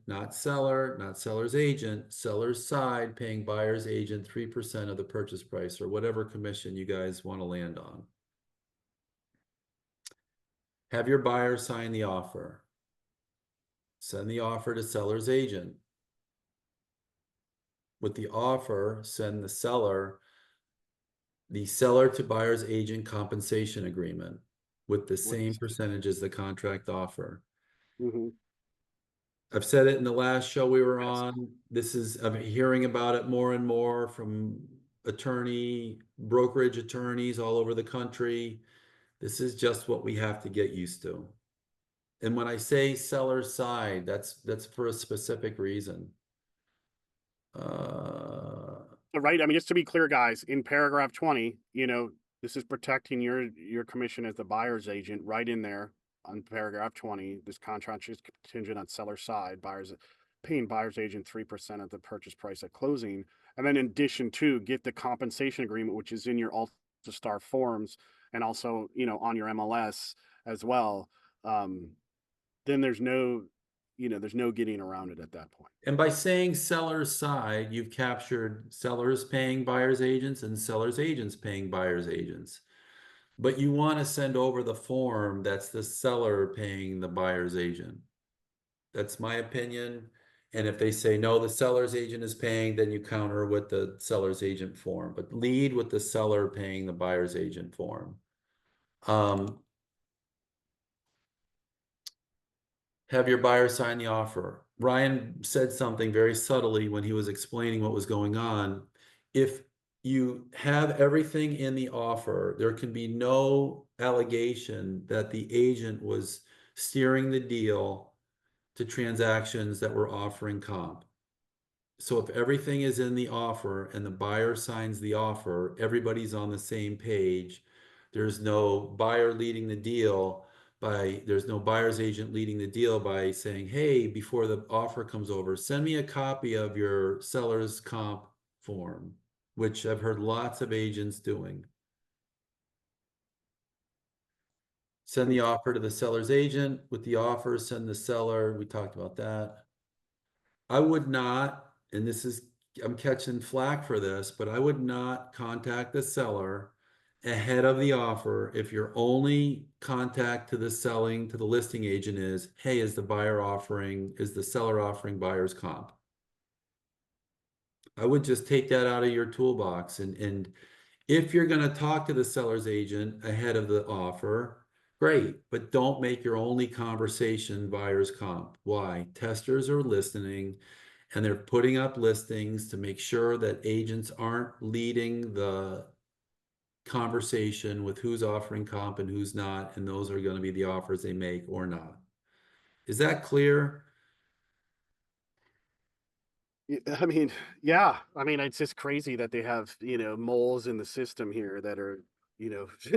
not seller, not seller's agent, seller's side paying buyer's agent 3% of the purchase price or whatever commission you guys want to land on. Have your buyer sign the offer. Send the offer to seller's agent. With the offer, send the seller to buyer's agent compensation agreement with the same percentage as the contract offer. Mm-hmm. I've said it in the last show we were on. I'm hearing about it more and more from brokerage attorneys all over the country. This is just what we have to get used to. And when I say seller's side, that's for a specific reason. Right. I mean, just to be clear, guys, in paragraph 20, this is protecting your commission as the buyer's agent right in there. on paragraph 20, this contract is contingent on seller side, paying buyer's agent 3% of the purchase price at closing. And then in addition to get the compensation agreement, which is in your Star forms and also, on your MLS as well. Then there's no getting around it at that point. And by saying seller's side, you've captured sellers paying buyer's agents and sellers agents paying buyer's agents. But you want to send over the form that's the seller paying the buyer's agent. That's my opinion. And if they say, no, the seller's agent is paying, then you counter with the seller's agent form, but lead with the seller paying the buyer's agent form. Have your buyer sign the offer. Ryan said something very subtly when he was explaining what was going on. If you have everything in the offer, there can be no allegation that the agent was steering the deal to transactions that were offering comp. So if everything is in the offer and the buyer signs the offer, everybody's on the same page. There's no buyer leading the deal there's no buyer's agent leading the deal by saying, hey, before the offer comes over, send me a copy of your seller's comp form, which I've heard lots of agents doing. Send the offer to the seller's agent. With the offer, send the seller. We talked about that. I would not, and I'm catching flack for this, but I would not contact the seller ahead of the offer if your only contact to the listing agent is, hey, is the seller offering buyer's comp? I would just take that out of your toolbox. And if you're going to talk to the seller's agent ahead of the offer, great, but don't make your only conversation buyer's comp. Why? Testers are listening and they're putting up listings to make sure that agents aren't leading the conversation with who's offering comp and who's not, and those are going to be the offers they make or not. Is that clear? I mean, yeah. I mean, it's just crazy that they have, moles in the system here that are,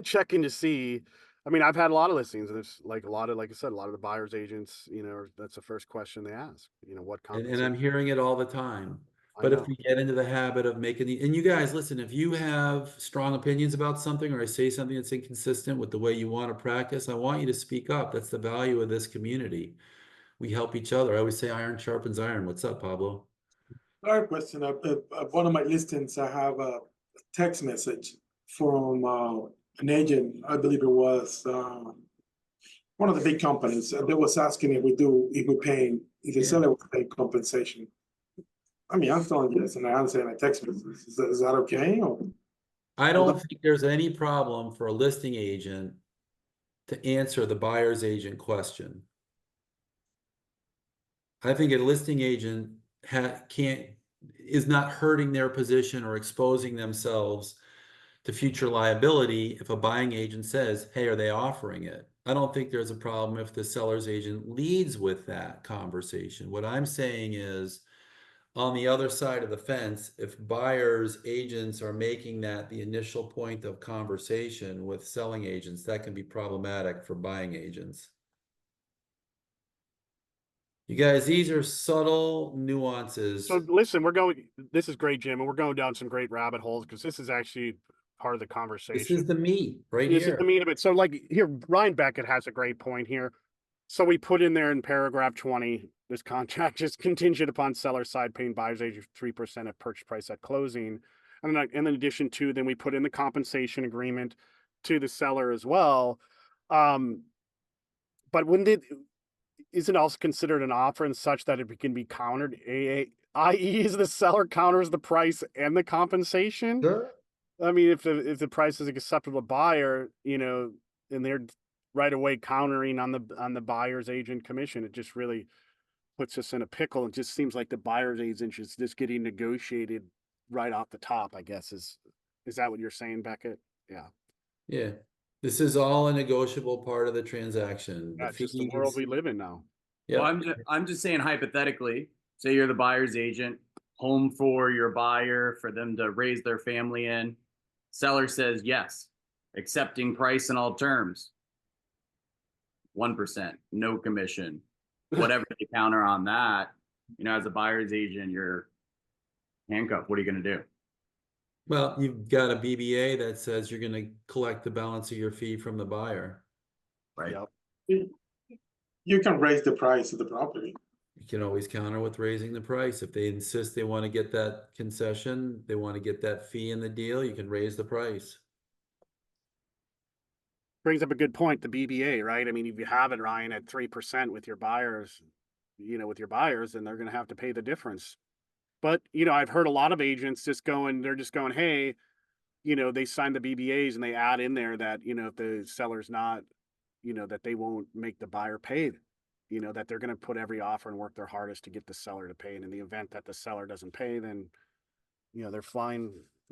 checking to see. I mean, I've had a lot of listings, and there's like I said, a lot of the buyer's agents, that's the first question they ask, what And compensation. I'm hearing it all the time. I But if know. we get into the habit of making and you guys, listen, if you have strong opinions about something or I say something that's inconsistent with the way you want to practice, I want you to speak up. That's the value of this community. We help each other. I always say iron sharpens iron. What's up, Pablo? I have a question. One of my listings, I have a text message from an agent. I believe it was one of the big companies. That was asking if the seller was paying compensation. I mean, I'm telling yes, and I answer in a text message. Is that okay? Or? I don't think there's any problem for a listing agent to answer the buyer's agent question. I think a listing agent is not hurting their position or exposing themselves to future liability if a buying agent says, hey, are they offering it? I don't think there's a problem if the seller's agent leads with that conversation. What I'm saying is, on the other side of the fence, if buyers agents are making that the initial point of conversation with selling agents, that can be problematic for buying agents. You guys, these are subtle nuances. So listen, this is great, Jim, and we're going down some great rabbit holes because this is actually part of the conversation. This is the meat right This here. is the meat of it. So like here, Ryan Beckett has a great point here. So we put in there in paragraph 20, this contract is contingent upon seller side paying buyer's agent 3% of purchase price at closing. And then in addition to, then we put in the compensation agreement to the seller as well. But is it also considered an offer and such that it can be countered, i.e. is the seller counters the price and the compensation? Sure. I mean, if the price is acceptable to buyer, and they're right away countering on the buyer's agent commission, it just really puts us in a pickle. It just seems like the buyer's agent is just getting negotiated right off the top, I guess. Is that what you're saying, Beckett? Yeah. Yeah. This is all a negotiable part of the transaction. That's just the world we live in now. Yeah. Well, I'm just saying hypothetically, say you're the buyer's agent, home for your buyer, for them to raise their family in. Seller says yes, accepting price and all terms. 1%, no commission, whatever they counter on that, as a buyer's agent, you're handcuffed. What are you going to do? Well, you've got a BBA that says you're gonna collect the balance of your fee from the buyer. Right. Yep. You can raise the price of the property. You can always counter with raising the price. If they insist they want to get that concession, they want to get that fee in the deal, you can raise the price. Brings up a good point, the BBA, right? I mean, if you have it, Ryan, at 3% with your buyers, then they're going to have to pay the difference. But, I've heard a lot of agents they're just going, hey, they sign the BBAs and they add in there that, if the seller's not, that they won't make the buyer pay, that they're going to put every offer and work their hardest to get the seller to pay. And in the event that the seller doesn't pay, then, they're flying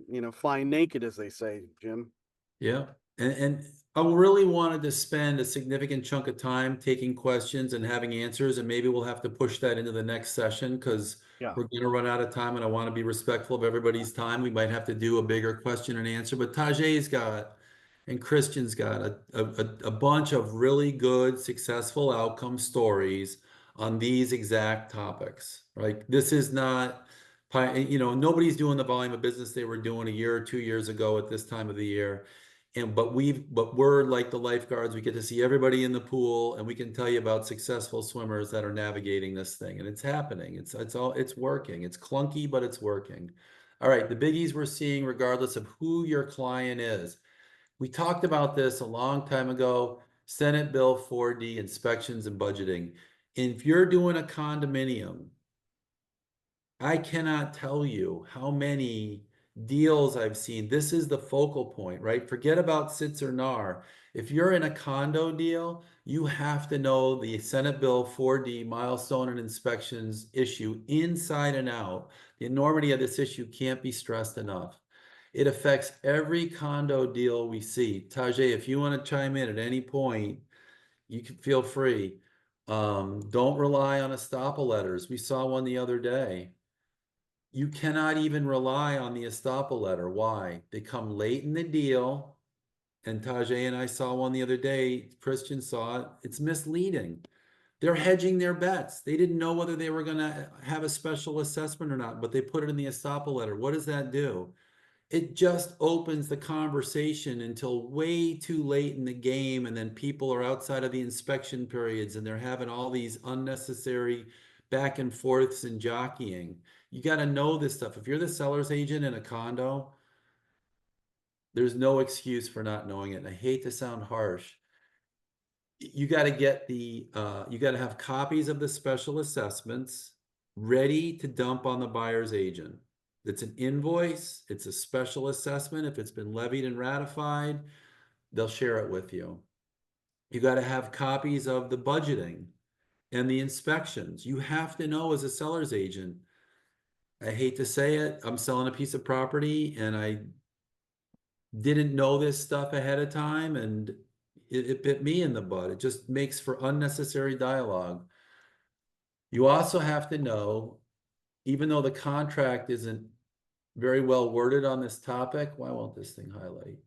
naked, as they say, Jim. Yeah, and I really wanted to spend a significant chunk of time taking questions and having answers, and maybe we'll have to push that into the next session because Yeah. we're gonna run out of time and I want to be respectful of everybody's time. We might have to do a bigger question and answer, but Tajay's got and Christian's got a bunch of really good, successful outcome stories on these exact topics, right? This is not, nobody's doing the volume of business they were doing a year or 2 years ago at this time of the year. But we're like the lifeguards. We get to see everybody in the pool, and we can tell you about successful swimmers that are navigating this thing, and it's happening. It's working. It's clunky, but it's working. All right, the biggies we're seeing, regardless of who your client is. We talked about this a long time ago. Senate Bill 4D, inspections and budgeting. If you're doing a condominium, I cannot tell you how many deals I've seen. This is the focal point, right? Forget about Sitzer NAR. If you're in a condo deal, you have to know the Senate Bill 4D milestone and inspections issue inside and out. The enormity of this issue can't be stressed enough. It affects every condo deal we see. Tajay, if you want to chime in at any point, you can feel free. Don't rely on estoppel letters. We saw one the other day. You cannot even rely on the estoppel letter. Why? They come late in the deal. And Tajay and I saw one the other day. Christian saw it. It's misleading. They're hedging their bets. They didn't know whether they were going to have a special assessment or not, but they put it in the estoppel letter. What does that do? It just opens the conversation until way too late in the game, and then people are outside of the inspection periods and they're having all these unnecessary back and forths and jockeying. You got to know this stuff. If you're the seller's agent in a condo, there's no excuse for not knowing it. And I hate to sound harsh. You got to get you got to have copies of the special assessments ready to dump on the buyer's agent. It's an invoice. It's a special assessment. If it's been levied and ratified, they'll share it with you. You got to have copies of the budgeting and the inspections. You have to know as a seller's agent. I hate to say it, I'm selling a piece of property and I didn't know this stuff ahead of time, and it bit me in the butt. It just makes for unnecessary dialogue. You also have to know, even though the contract isn't very well worded on this topic, why won't this thing highlight?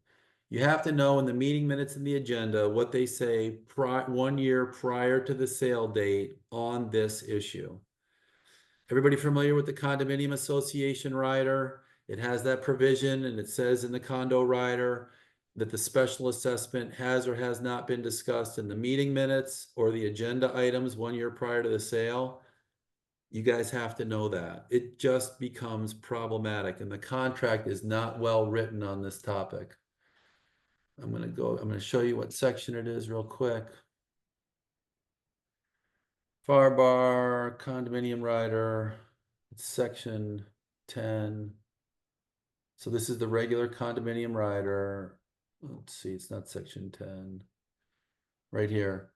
You have to know in the meeting minutes and the agenda what they say 1 year prior to the sale date on this issue. Everybody familiar with the condominium association rider? It has that provision, and it says in the condo rider that the special assessment has or has not been discussed in the meeting minutes or the agenda items 1 year prior to the sale. You guys have to know that. It just becomes problematic, and the contract is not well written on this topic. I'm going to show you what section it is real quick. FAR bar, condominium rider, section 10. So this is the regular condominium rider. Let's see, it's not section 10. Right here.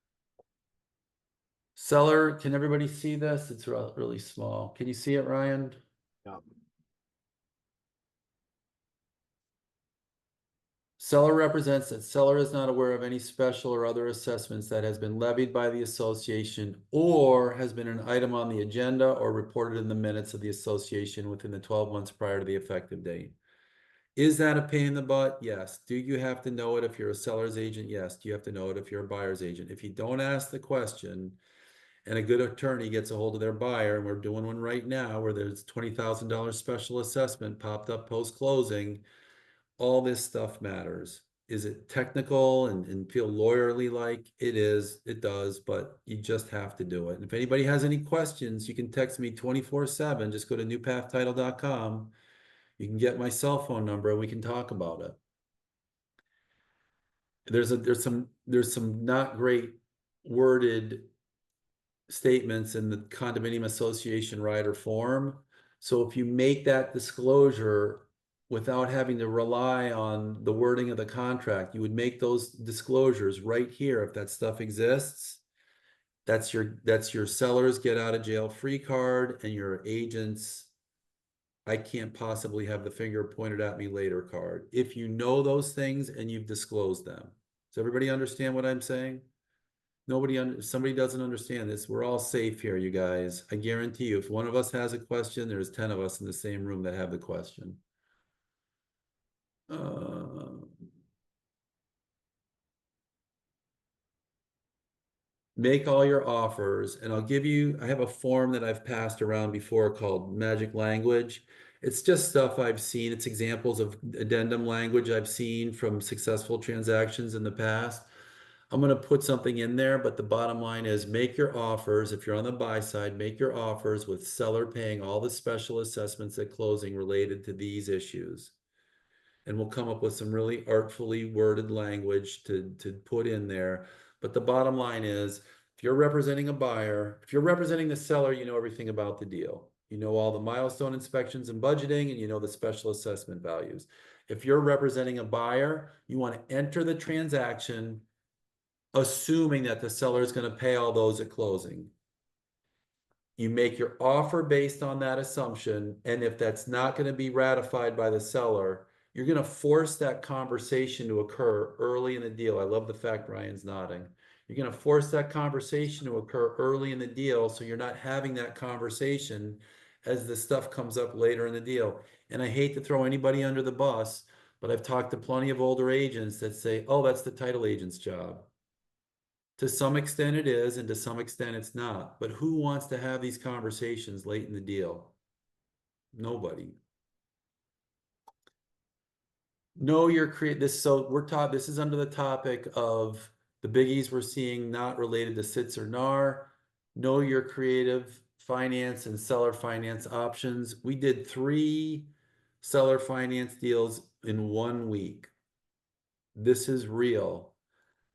Seller, can everybody see this? It's really small. Can you see it, Ryan? Yeah. Seller represents that seller is not aware of any special or other assessments that has been levied by the association or has been an item on the agenda or reported in the minutes of the association within the 12 months prior to the effective date. Is that a pain in the butt? Yes. Do you have to know it if you're a seller's agent? Yes. Do you have to know it if you're a buyer's agent? If you don't ask the question and a good attorney gets a hold of their buyer, and we're doing one right now where there's $20,000 special assessment popped up post-closing, all this stuff matters. Is it technical and feel lawyerly like? It is, it does, but you just have to do it. And if anybody has any questions, you can text me 24/7. Just go to newpathtitle.com. You can get my cell phone number and we can talk about it. There's some not great worded statements in the condominium association rider form. So if you make that disclosure without having to rely on the wording of the contract, you would make those disclosures right here if that stuff exists. That's your seller's get out of jail free card and your agent's I can't possibly have the finger pointed at me later card. If you know those things and you've disclosed them. Does everybody understand what I'm saying? If somebody doesn't understand this, we're all safe here, you guys. I guarantee you, if one of us has a question, there's 10 of us in the same room that have the question. Make all your offers, and I have a form that I've passed around before called magic language. It's just stuff I've seen. It's examples of addendum language I've seen from successful transactions in the past. I'm going to put something in there, but the bottom line is make your offers. If you're on the buy side, make your offers with seller paying all the special assessments at closing related to these issues. And we'll come up with some really artfully worded language to put in there. But the bottom line is, if you're representing a buyer, if you're representing the seller, you know everything about the deal. You know all the milestone inspections and budgeting, and you know the special assessment values. If you're representing a buyer, you want to enter the transaction assuming that the seller is going to pay all those at closing. You make your offer based on that assumption, and if that's not going to be ratified by the seller, you're going to force that conversation to occur early in the deal. I love the fact Ryan's nodding. You're going to force that conversation to occur early in the deal so you're not having that conversation as the stuff comes up later in the deal. And I hate to throw anybody under the bus, but I've talked to plenty of older agents that say, oh, that's the title agent's job. To some extent it is, and to some extent it's not. But who wants to have these conversations late in the deal? Nobody. Know your this. So we're taught this is under the topic of the biggies we're seeing not related to Sitzer NAR. Know your creative finance and seller finance options. We did 3 seller finance deals in 1 week. This is real.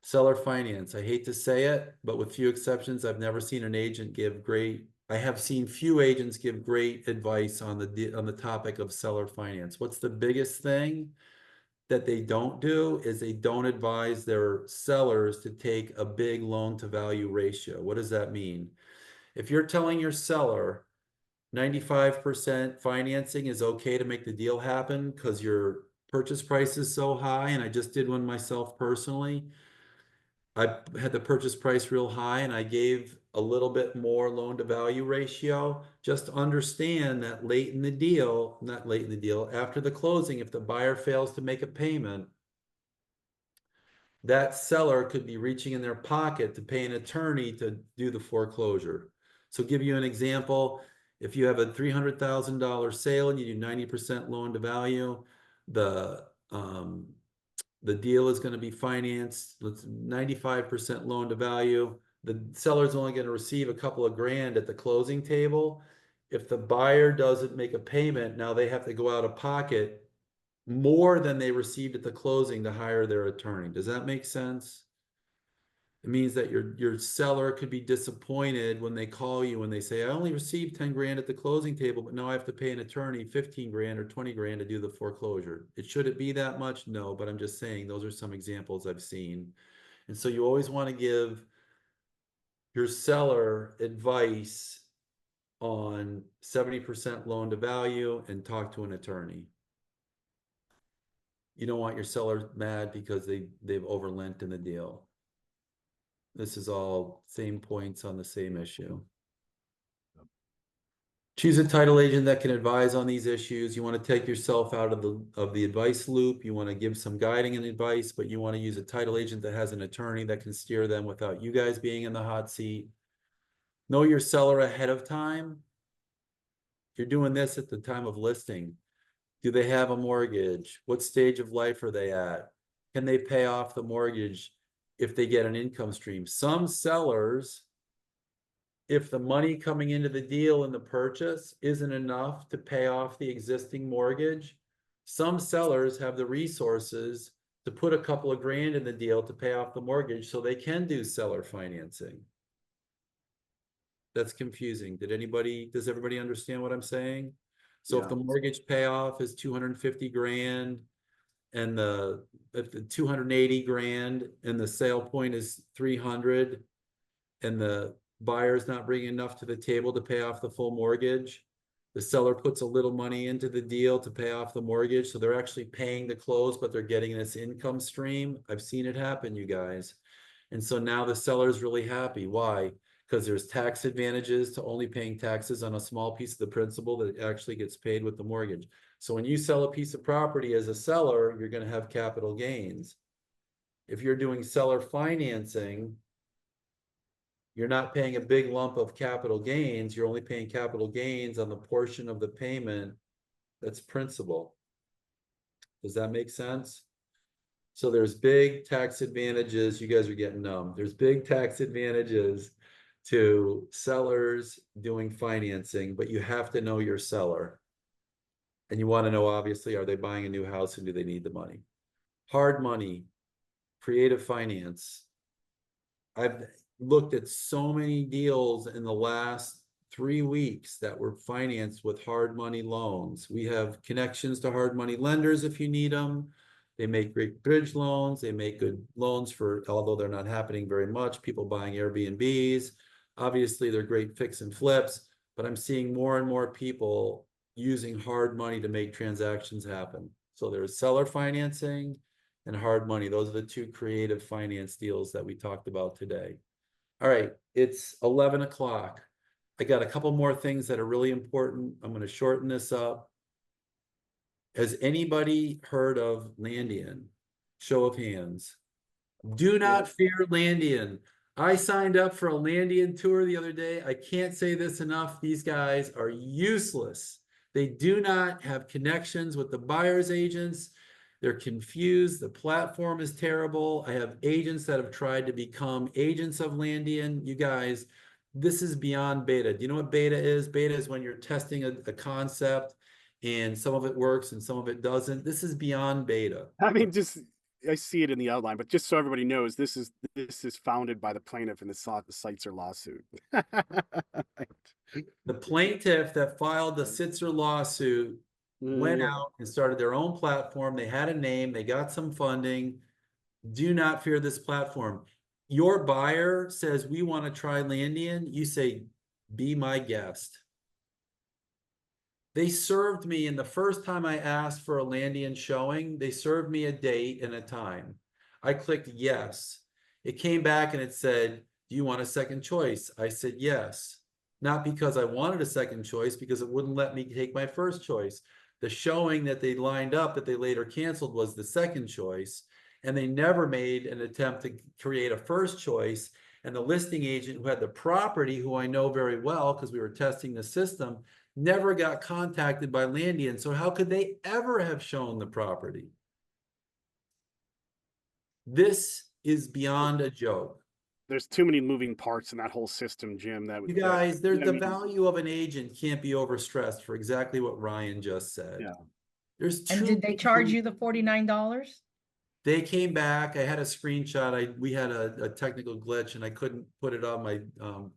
Seller finance, I hate to say it, but with few exceptions, I've never seen an agent give great, I have seen few agents give great advice on the topic of seller finance. What's the biggest thing that they don't do is they don't advise their sellers to take a big loan to value ratio. What does that mean? If you're telling your seller 95% financing is okay to make the deal happen because your purchase price is so high, and I just did one myself personally, I had the purchase price real high and I gave a little bit more loan to value ratio. Just understand that late in the deal, not late in the deal, after the closing, if the buyer fails to make a payment, that seller could be reaching in their pocket to pay an attorney to do the foreclosure. So give you an example, if you have a $300,000 sale and you do 90% loan to value, the deal is going to be financed, let's 95% loan to value. The seller's only going to receive a couple of grand at the closing table. If the buyer doesn't make a payment, now they have to go out of pocket more than they received at the closing to hire their attorney. Does that make sense? It means that your seller could be disappointed when they call you and they say, I only received 10 grand at the closing table, but now I have to pay an attorney 15 grand or 20 grand to do the foreclosure. Should it be that much? No, but I'm just saying those are some examples I've seen. And so you always want to give your seller advice on 70% loan to value and talk to an attorney. You don't want your seller mad because they've overlent in the deal. This is all same points on the same issue. Choose a title agent that can advise on these issues. You want to take yourself out of the advice loop. You want to give some guiding and advice, but you want to use a title agent that has an attorney that can steer them without you guys being in the hot seat. Know your seller ahead of time. You're doing this at the time of listing. Do they have a mortgage? What stage of life are they at? Can they pay off the mortgage if they get an income stream? Some sellers, if the money coming into the deal in the purchase isn't enough to pay off the existing mortgage, some sellers have the resources to put a couple of grand in the deal to pay off the mortgage so they can do seller financing. That's confusing. Does everybody understand what I'm saying? So if the mortgage payoff is 250 grand and if the 280 grand and the sale point is 300 and the buyer's not bringing enough to the table to pay off the full mortgage, the seller puts a little money into the deal to pay off the mortgage. So they're actually paying to close, but they're getting this income stream. I've seen it happen, you guys. And so now the seller's really happy. Why? Because there's tax advantages to only paying taxes on a small piece of the principal that actually gets paid with the mortgage. So when you sell a piece of property as a seller, you're going to have capital gains. If you're doing seller financing, you're not paying a big lump of capital gains. You're only paying capital gains on the portion of the payment that's principal. Does that make sense? So there's big tax advantages. You guys are getting numb. There's big tax advantages to sellers doing financing, but you have to know your seller. And you want to know, obviously, are they buying a new house and do they need the money? Hard money, creative finance. I've looked at so many deals in the last 3 weeks that were financed with hard money loans. We have connections to hard money lenders if you need them. They make great bridge loans. They make good loans for, although they're not happening very much, people buying Airbnbs. Obviously, they're great fix and flips, but I'm seeing more and more people using hard money to make transactions happen. So there's seller financing and hard money. Those are the two creative finance deals that we talked about today. All right, it's 11 o'clock. I got a couple more things that are really important. I'm going to shorten this up. Has anybody heard of Landian? Show of hands. Do not fear Landian. I signed up for a Landian tour the other day. I can't say this enough. These guys are useless. They do not have connections with the buyer's agents. They're confused. The platform is terrible. I have agents that have tried to become agents of Landian. You guys, this is beyond beta. Do you know what beta is? Beta is when you're testing a concept and some of it works and some of it doesn't. This is beyond beta. I mean, I see it in the outline, but just so everybody knows, this is founded by the plaintiff in the Sitzer lawsuit. The plaintiff that filed the Sitzer lawsuit went out and started their own platform. They had a name, they got some funding. Do not fear this platform. Your buyer says, we want to try Landian. You say, be my guest. They served me, and the first time I asked for a Landian showing, they served me a date and a time. I clicked yes. It came back and it said, do you want a second choice? I said yes. Not because I wanted a second choice, because it wouldn't let me take my first choice. The showing that they lined up that they later canceled was the second choice, and they never made an attempt to create a first choice. And the listing agent who had the property, who I know very well because we were testing the system, never got contacted by Landian. So how could they ever have shown the property? This is beyond a joke. There's too many moving parts in that whole system, Jim. You guys, the value of an agent can't be overstressed for exactly what Ryan just said. Yeah. And did they charge you the $49? They came back. I had a screenshot. We had a technical glitch and I couldn't put it on my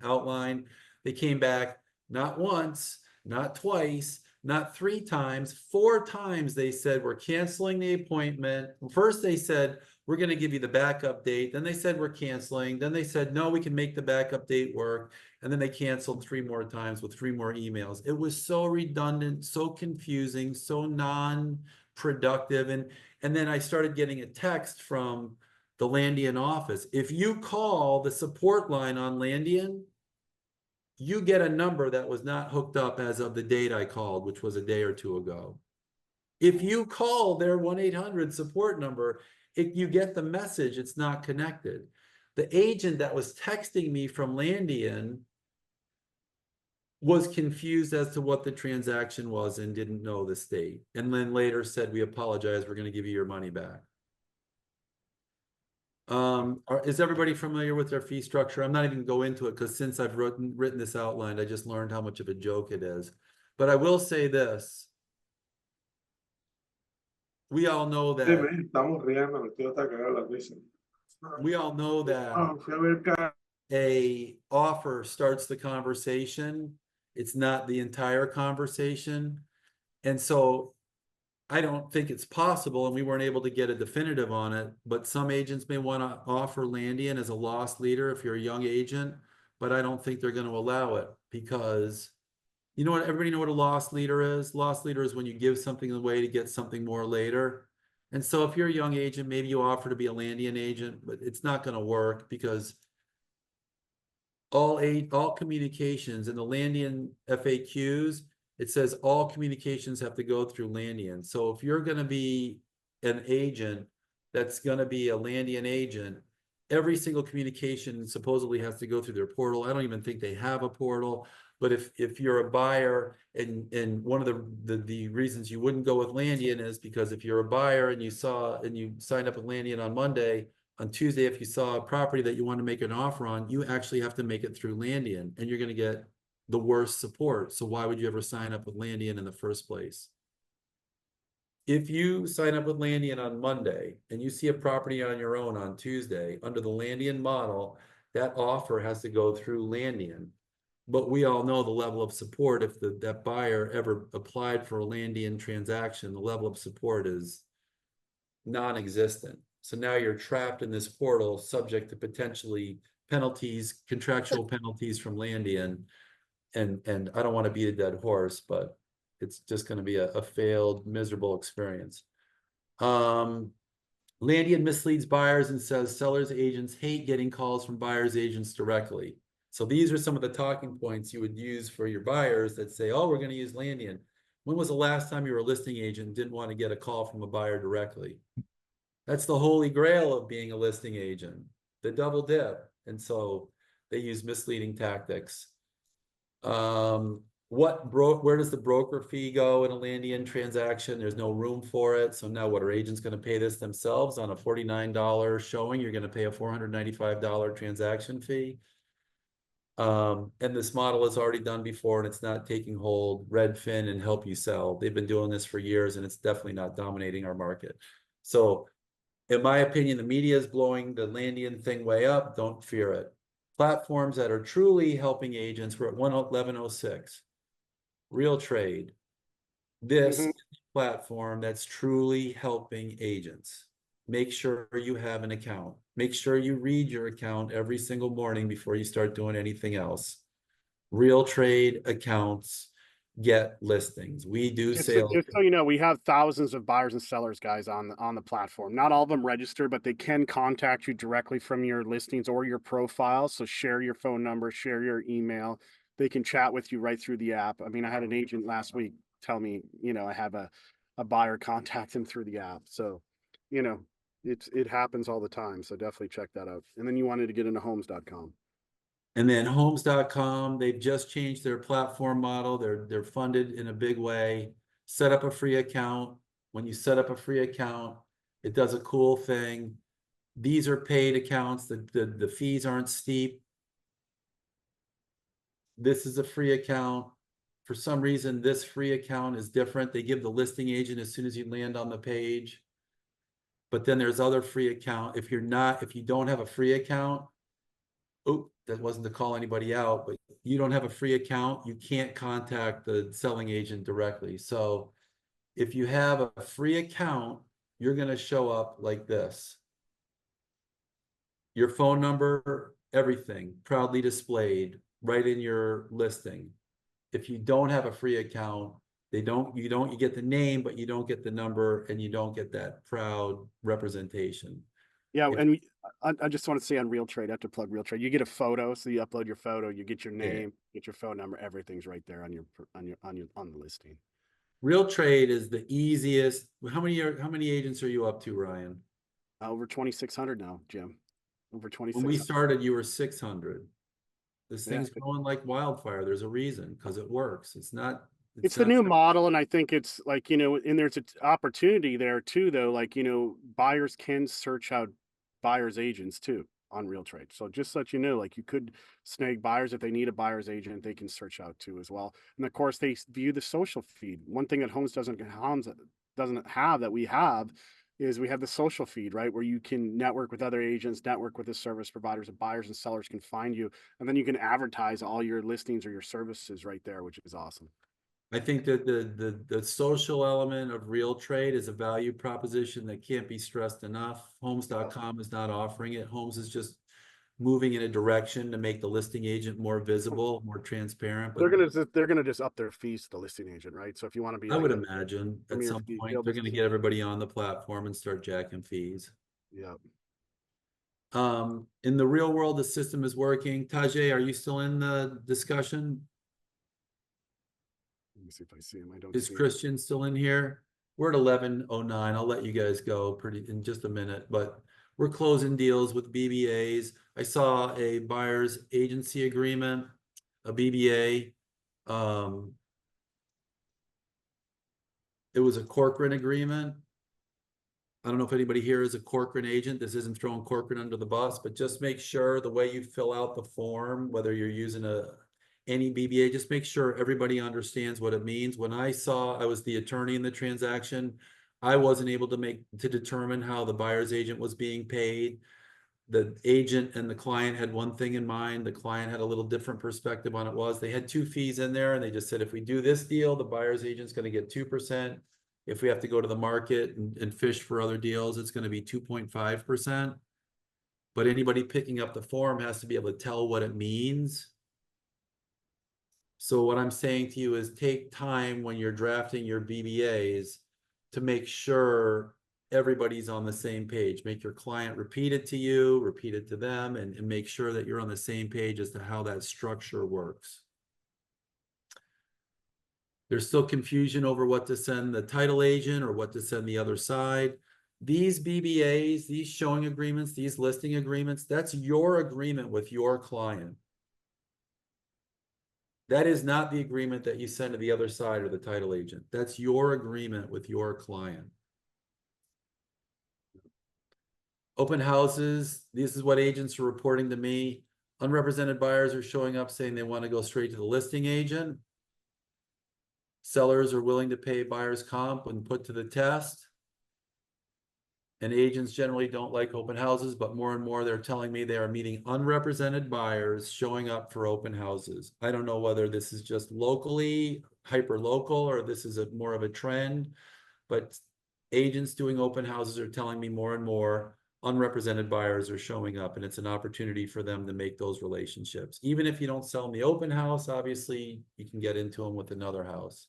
outline. They came back not once, not twice, not 3 times, 4 times. They said, we're canceling the appointment. First, they said, we're going to give you the backup date. Then they said, we're canceling. Then they said, no, we can make the backup date work. And then they canceled 3 more times with 3 more emails. It was so redundant, so confusing, so non-productive. And then I started getting a text from the Landian office. If you call the support line on Landian, you get a number that was not hooked up as of the date I called, which was a day or two ago. If you call their 1-800 support number, if you get the message, it's not connected. The agent that was texting me from Landian was confused as to what the transaction was and didn't know the state. And then later said, we apologize, we're going to give you your money back. Is everybody familiar with their fee structure? I'm not even going to go into it because since I've written this outline, I just learned how much of a joke it is. But I will say this. We all know that Estamos riendo, me estoy hasta cagar la risa. we all know that Fui a ver a offer starts the conversation. It's not the entire conversation. And so I don't think it's possible, and we weren't able to get a definitive on it, but some agents may want to offer Landian as a loss leader if you're a young agent, but I don't think they're going to allow it because you know what, everybody know what a loss leader is? Loss leader is when you give something away to get something more later. And so if you're a young agent, maybe you offer to be a Landian agent, but it's not going to work because all communications in the Landian FAQs, it says all communications have to go through Landian. So if you're going to be an agent that's going to be a Landian agent, every single communication supposedly has to go through their portal. I don't even think they have a portal. But if you're a buyer and one of the reasons you wouldn't go with Landian is because if you're a buyer and you signed up with Landian on Monday, on Tuesday, if you saw a property that you want to make an offer on, you actually have to make it through Landian and you're going to get the worst support. So why would you ever sign up with Landian in the first place? If you sign up with Landian on Monday and you see a property on your own on Tuesday, under the Landian model, that offer has to go through Landian. But we all know the level of support, if that buyer ever applied for a Landian transaction, the level of support is non-existent. So now you're trapped in this portal subject to potentially penalties, contractual penalties from Landian. And I don't want to beat a dead horse, but it's just going to be a failed, miserable experience. Landian misleads buyers and says sellers agents hate getting calls from buyers agents directly. So these are some of the talking points you would use for your buyers that say, oh, we're going to use Landian. When was the last time you were a listing agent and didn't want to get a call from a buyer directly? That's the holy grail of being a listing agent, the double dip. And so they use misleading tactics. Where does the broker fee go in a Landian transaction? There's no room for it. So now what, are agents going to pay this themselves on a $49 showing? You're going to pay a $495 transaction fee. And this model is already done before and it's not taking hold. Redfin and Help You Sell, they've been doing this for years and it's definitely not dominating our market. So in my opinion, the media is blowing the Landian thing way up. Don't fear it. Platforms that are truly helping agents, we're at 1106. Real Trade. This platform that's truly helping agents. Make sure you have an account. Make sure you read your account every single morning before you start doing anything else. Real Trade accounts get listings. We do sales. Just so you know, we have thousands of buyers and sellers guys on the platform. Not all of them register, but they can contact you directly from your listings or your profile. So share your phone number, share your email. They can chat with you right through the app. I mean, I had an agent last week tell me, I have a buyer contact him through the app. So, it happens all the time. So definitely check that out. And then you wanted to get into homes.com. And then homes.com, they've just changed their platform model. They're funded in a big way. Set up a free account. When you set up a free account, it does a cool thing. These are paid accounts. The fees aren't steep. This is a free account. For some reason, this free account is different. They give the listing agent as soon as you land on the page. But then there's other free account. If you don't have a free account, that wasn't to call anybody out, but you don't have a free account, you can't contact the selling agent directly. So if you have a free account, you're going to show up like this. Your phone number, everything proudly displayed right in your listing. If you don't have a free account, you get the name, but you don't get the number and you don't get that proud representation. Yeah, If- and I just want to say on Real Trade, I have to plug Real Trade. You get a photo, so you upload your photo, you get your Yeah. name, get your phone number, everything's right there on the listing. Real Trade is the easiest. How many agents are you up to, Ryan? Over 2,600 now, Jim. Over When we 2,600. started, you were 600. This Yeah. thing's growing like wildfire. There's a reason, because it works. It's the new model, and I think it's like, and there's an opportunity there too, though. Like, buyers can search out buyers agents too on Real Trade. So just so that you know, like you could snag buyers if they need a buyer's agent, they can search out too as well. And of course, they view the social feed. One thing that Homes doesn't have that we have is we have the social feed, right? Where you can network with other agents, network with the service providers, and buyers and sellers can find you. And then you can advertise all your listings or your services right there, which is awesome. I think that the social element of Real Trade is a value proposition that can't be stressed enough. Homes.com is not offering it. Homes is just moving in a direction to make the listing agent more visible, more transparent. But They're gonna just up their fees to the listing agent, right? So if you want to be I like would a imagine at premier some fee, point they'll they're just- going to get everybody on the platform and start jacking fees. yeah. In the real world, the system is working. Tajay, are you still in the discussion? Let me see if I see him. I don't Is see him. Christian still in here? We're at 11:09. I'll let you guys go in just a minute, but we're closing deals with BBAs. I saw a buyer's agency agreement, a BBA. It was a Corcoran agreement. I don't know if anybody here is a Corcoran agent. This isn't throwing Corcoran under the bus, but just make sure the way you fill out the form, whether you're using any BBA, just make sure everybody understands what it means. When I was the attorney in the transaction, I wasn't able to determine how the buyer's agent was being paid. The agent and the client had one thing in mind. The client had a little different perspective on it. They had two fees in there, and they just said, if we do this deal, the buyer's agent's going to get 2%. If we have to go to the market and fish for other deals, it's going to be 2.5%. But anybody picking up the form has to be able to tell what it means. So what I'm saying to you is take time when you're drafting your BBAs to make sure everybody's on the same page. Make your client repeat it to you, repeat it to them, and make sure that you're on the same page as to how that structure works. There's still confusion over what to send the title agent or what to send the other side. These BBAs, these showing agreements, these listing agreements, that's your agreement with your client. That is not the agreement that you send to the other side or the title agent. That's your agreement with your client. Open houses, this is what agents are reporting to me. Unrepresented buyers are showing up saying they want to go straight to the listing agent. Sellers are willing to pay buyer's comp when put to the test. And agents generally don't like open houses, but more and more they're telling me they are meeting unrepresented buyers showing up for open houses. I don't know whether this is just locally, hyper local, or this is more of a trend, but agents doing open houses are telling me more and more unrepresented buyers are showing up, and it's an opportunity for them to make those relationships. Even if you don't sell them the open house, obviously you can get into them with another house.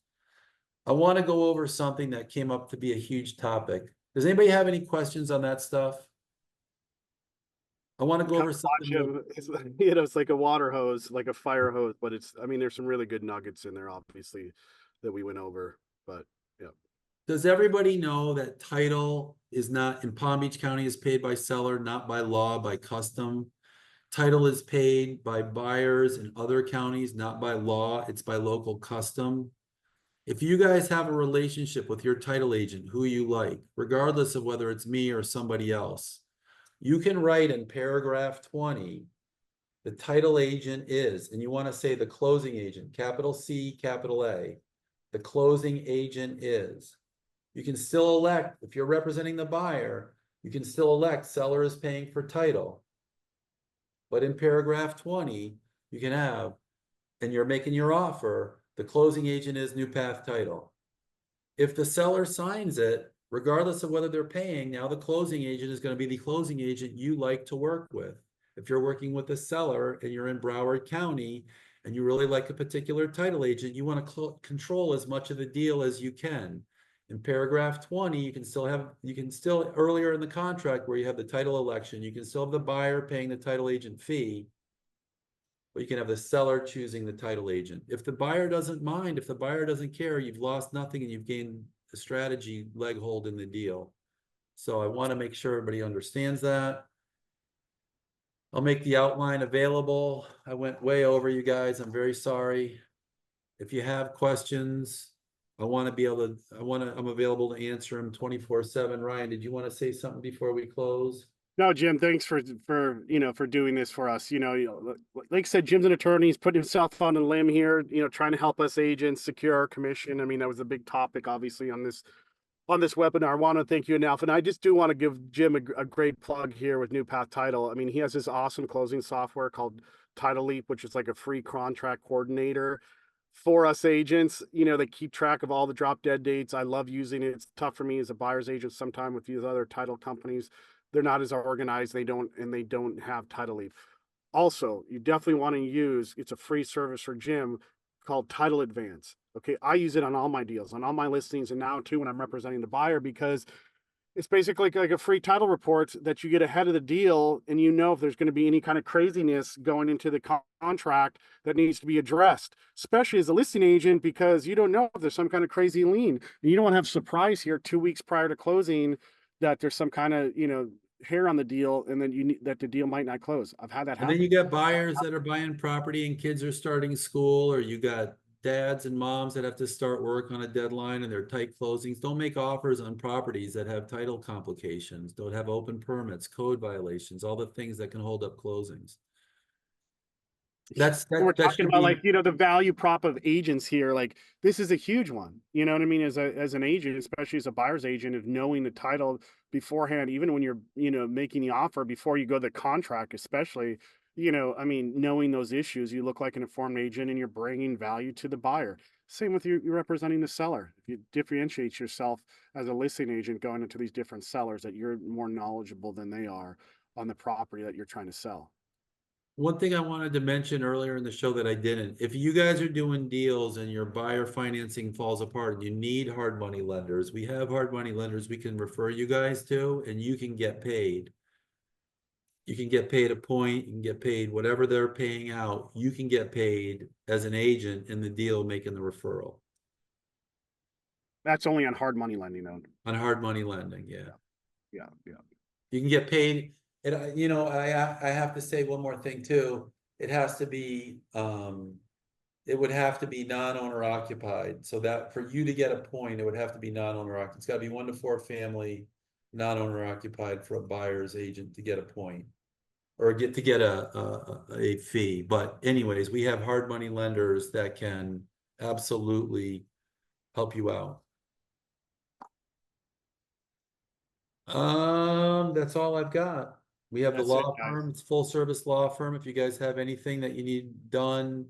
I want to go over something that came up to be a huge topic. Does anybody have any questions on that stuff? I want to go over something. It's like a water hose, like a fire hose, but there's some really good nuggets in there, obviously, that we went over, but yeah. Does everybody know that title is not, in Palm Beach County, is paid by seller, not by law, by custom? Title is paid by buyers in other counties, not by law, it's by local custom. If you guys have a relationship with your title agent, who you like, regardless of whether it's me or somebody else, you can write in paragraph 20, the title agent is, and you want to say the closing agent, capital C, capital A, the closing agent is. You can still elect, if you're representing the buyer, you can still elect seller is paying for title. But in paragraph 20, you can have, and you're making your offer, the closing agent is New Path Title. If the seller signs it, regardless of whether they're paying, now the closing agent is going to be the closing agent you like to work with. If you're working with a seller and you're in Broward County and you really like a particular title agent, you want to control as much of the deal as you can. In paragraph 20, you can still earlier in the contract where you have the title election, you can still have the buyer paying the title agent fee, but you can have the seller choosing the title agent. If the buyer doesn't mind, if the buyer doesn't care, you've lost nothing and you've gained a strategy leg hold in the deal. So I want to make sure everybody understands that. I'll make the outline available. I went way over, you guys. I'm very sorry. If you have questions, I'm available to answer them 24/7. Ryan, did you want to say something before we close? No, Jim, thanks for doing this for us. Like I said, Jim's an attorney. He's putting himself on a limb here, trying to help us agents secure our commission. I mean, that was a big topic, obviously, on this webinar. I want to thank you enough. And I just do want to give Jim a great plug here with New Path Title. I mean, he has this awesome closing software called Title Leap, which is like a free contract coordinator for us agents. They keep track of all the drop dead dates. I love using it. It's tough for me as a buyer's agent sometime with these other title companies. They're not as organized. They don't have Title Leap. Also, you definitely want to use, it's a free service for Jim called Title Advance. Okay, I use it on all my deals, on all my listings, and now too when I'm representing the buyer, because it's basically like a free title report that you get ahead of the deal, and if there's going to be any kind of craziness going into the contract that needs to be addressed, especially as a listing agent, because you don't know if there's some kind of crazy lien. You don't want to have surprise here 2 weeks prior to closing that there's some kind of hair on the deal, and then that the deal might not close. I've had that happen. And then you got buyers that are buying property and kids are starting school, or you got dads and moms that have to start work on a deadline and they're tight closings. Don't make offers on properties that have title complications, don't have open permits, code violations, all the things that can hold up closings. We're talking about the value prop of agents here. Like, this is a huge one. You know what I mean? As an agent, especially as a buyer's agent, of knowing the title beforehand, even when you're, making the offer before you go to the contract, especially, knowing those issues, you look like an informed agent and you're bringing value to the buyer. Same with you representing the seller. If you differentiate yourself as a listing agent going into these different sellers, that you're more knowledgeable than they are on the property that you're trying to sell. One thing I wanted to mention earlier in the show that I didn't, if you guys are doing deals and your buyer financing falls apart and you need hard money lenders, we have hard money lenders we can refer you guys to, and you can get paid. You can get paid a point, you can get paid whatever they're paying out. You can get paid as an agent in the deal making the referral. That's only on hard money lending, though. On hard money lending, yeah. Yeah. You can get paid. And I have to say one more thing too. It has to be it would have to be non-owner occupied. So that for you to get a point, it would have to be non-owner occupied. It's got to be 1 to 4 family, non-owner occupied for a buyer's agent to get a point, or get a fee. But anyways, we have hard money lenders that can absolutely help you out. That's all I've got. We have the law firm. It's full service law firm. If you guys have anything that you need done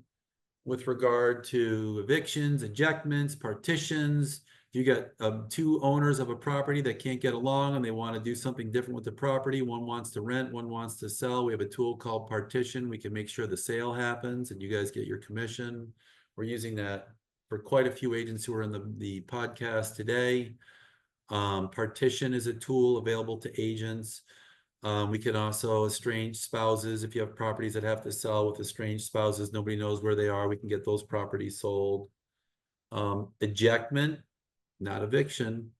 with regard to evictions, ejectments, partitions, if you got 2 owners of a property that can't get along and they want to do something different with the property, one wants to rent, one wants to sell, we have a tool called partition. We can make sure the sale happens and you guys get your commission. We're using that for quite a few agents who are in the podcast today. Partition is a tool available to agents. We can also estrange spouses. If you have properties that have to sell with estranged spouses, nobody knows where they are, we can get those properties sold. Ejectment, not eviction.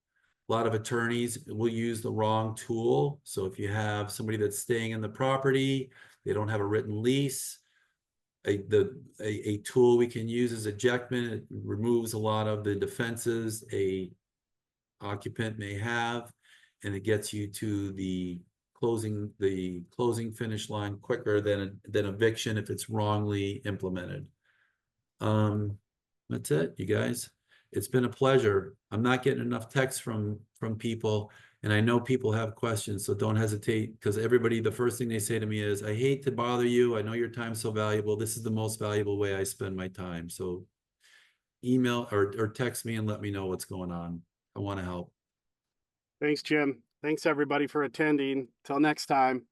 A lot of attorneys will use the wrong tool. So if you have somebody that's staying in the property, they don't have a written lease, a tool we can use is ejectment. It removes a lot of the defenses a occupant may have, and it gets you to the closing finish line quicker than eviction if it's wrongly implemented. That's it, you guys. It's been a pleasure. I'm not getting enough texts from people, and I know people have questions, so don't hesitate, because everybody, the first thing they say to me is, I hate to bother you. I know your time's so valuable. This is the most valuable way I spend my time. So email or text me and let me know what's going on. I want to help. Thanks, Jim. Thanks, everybody, for attending. Till next time.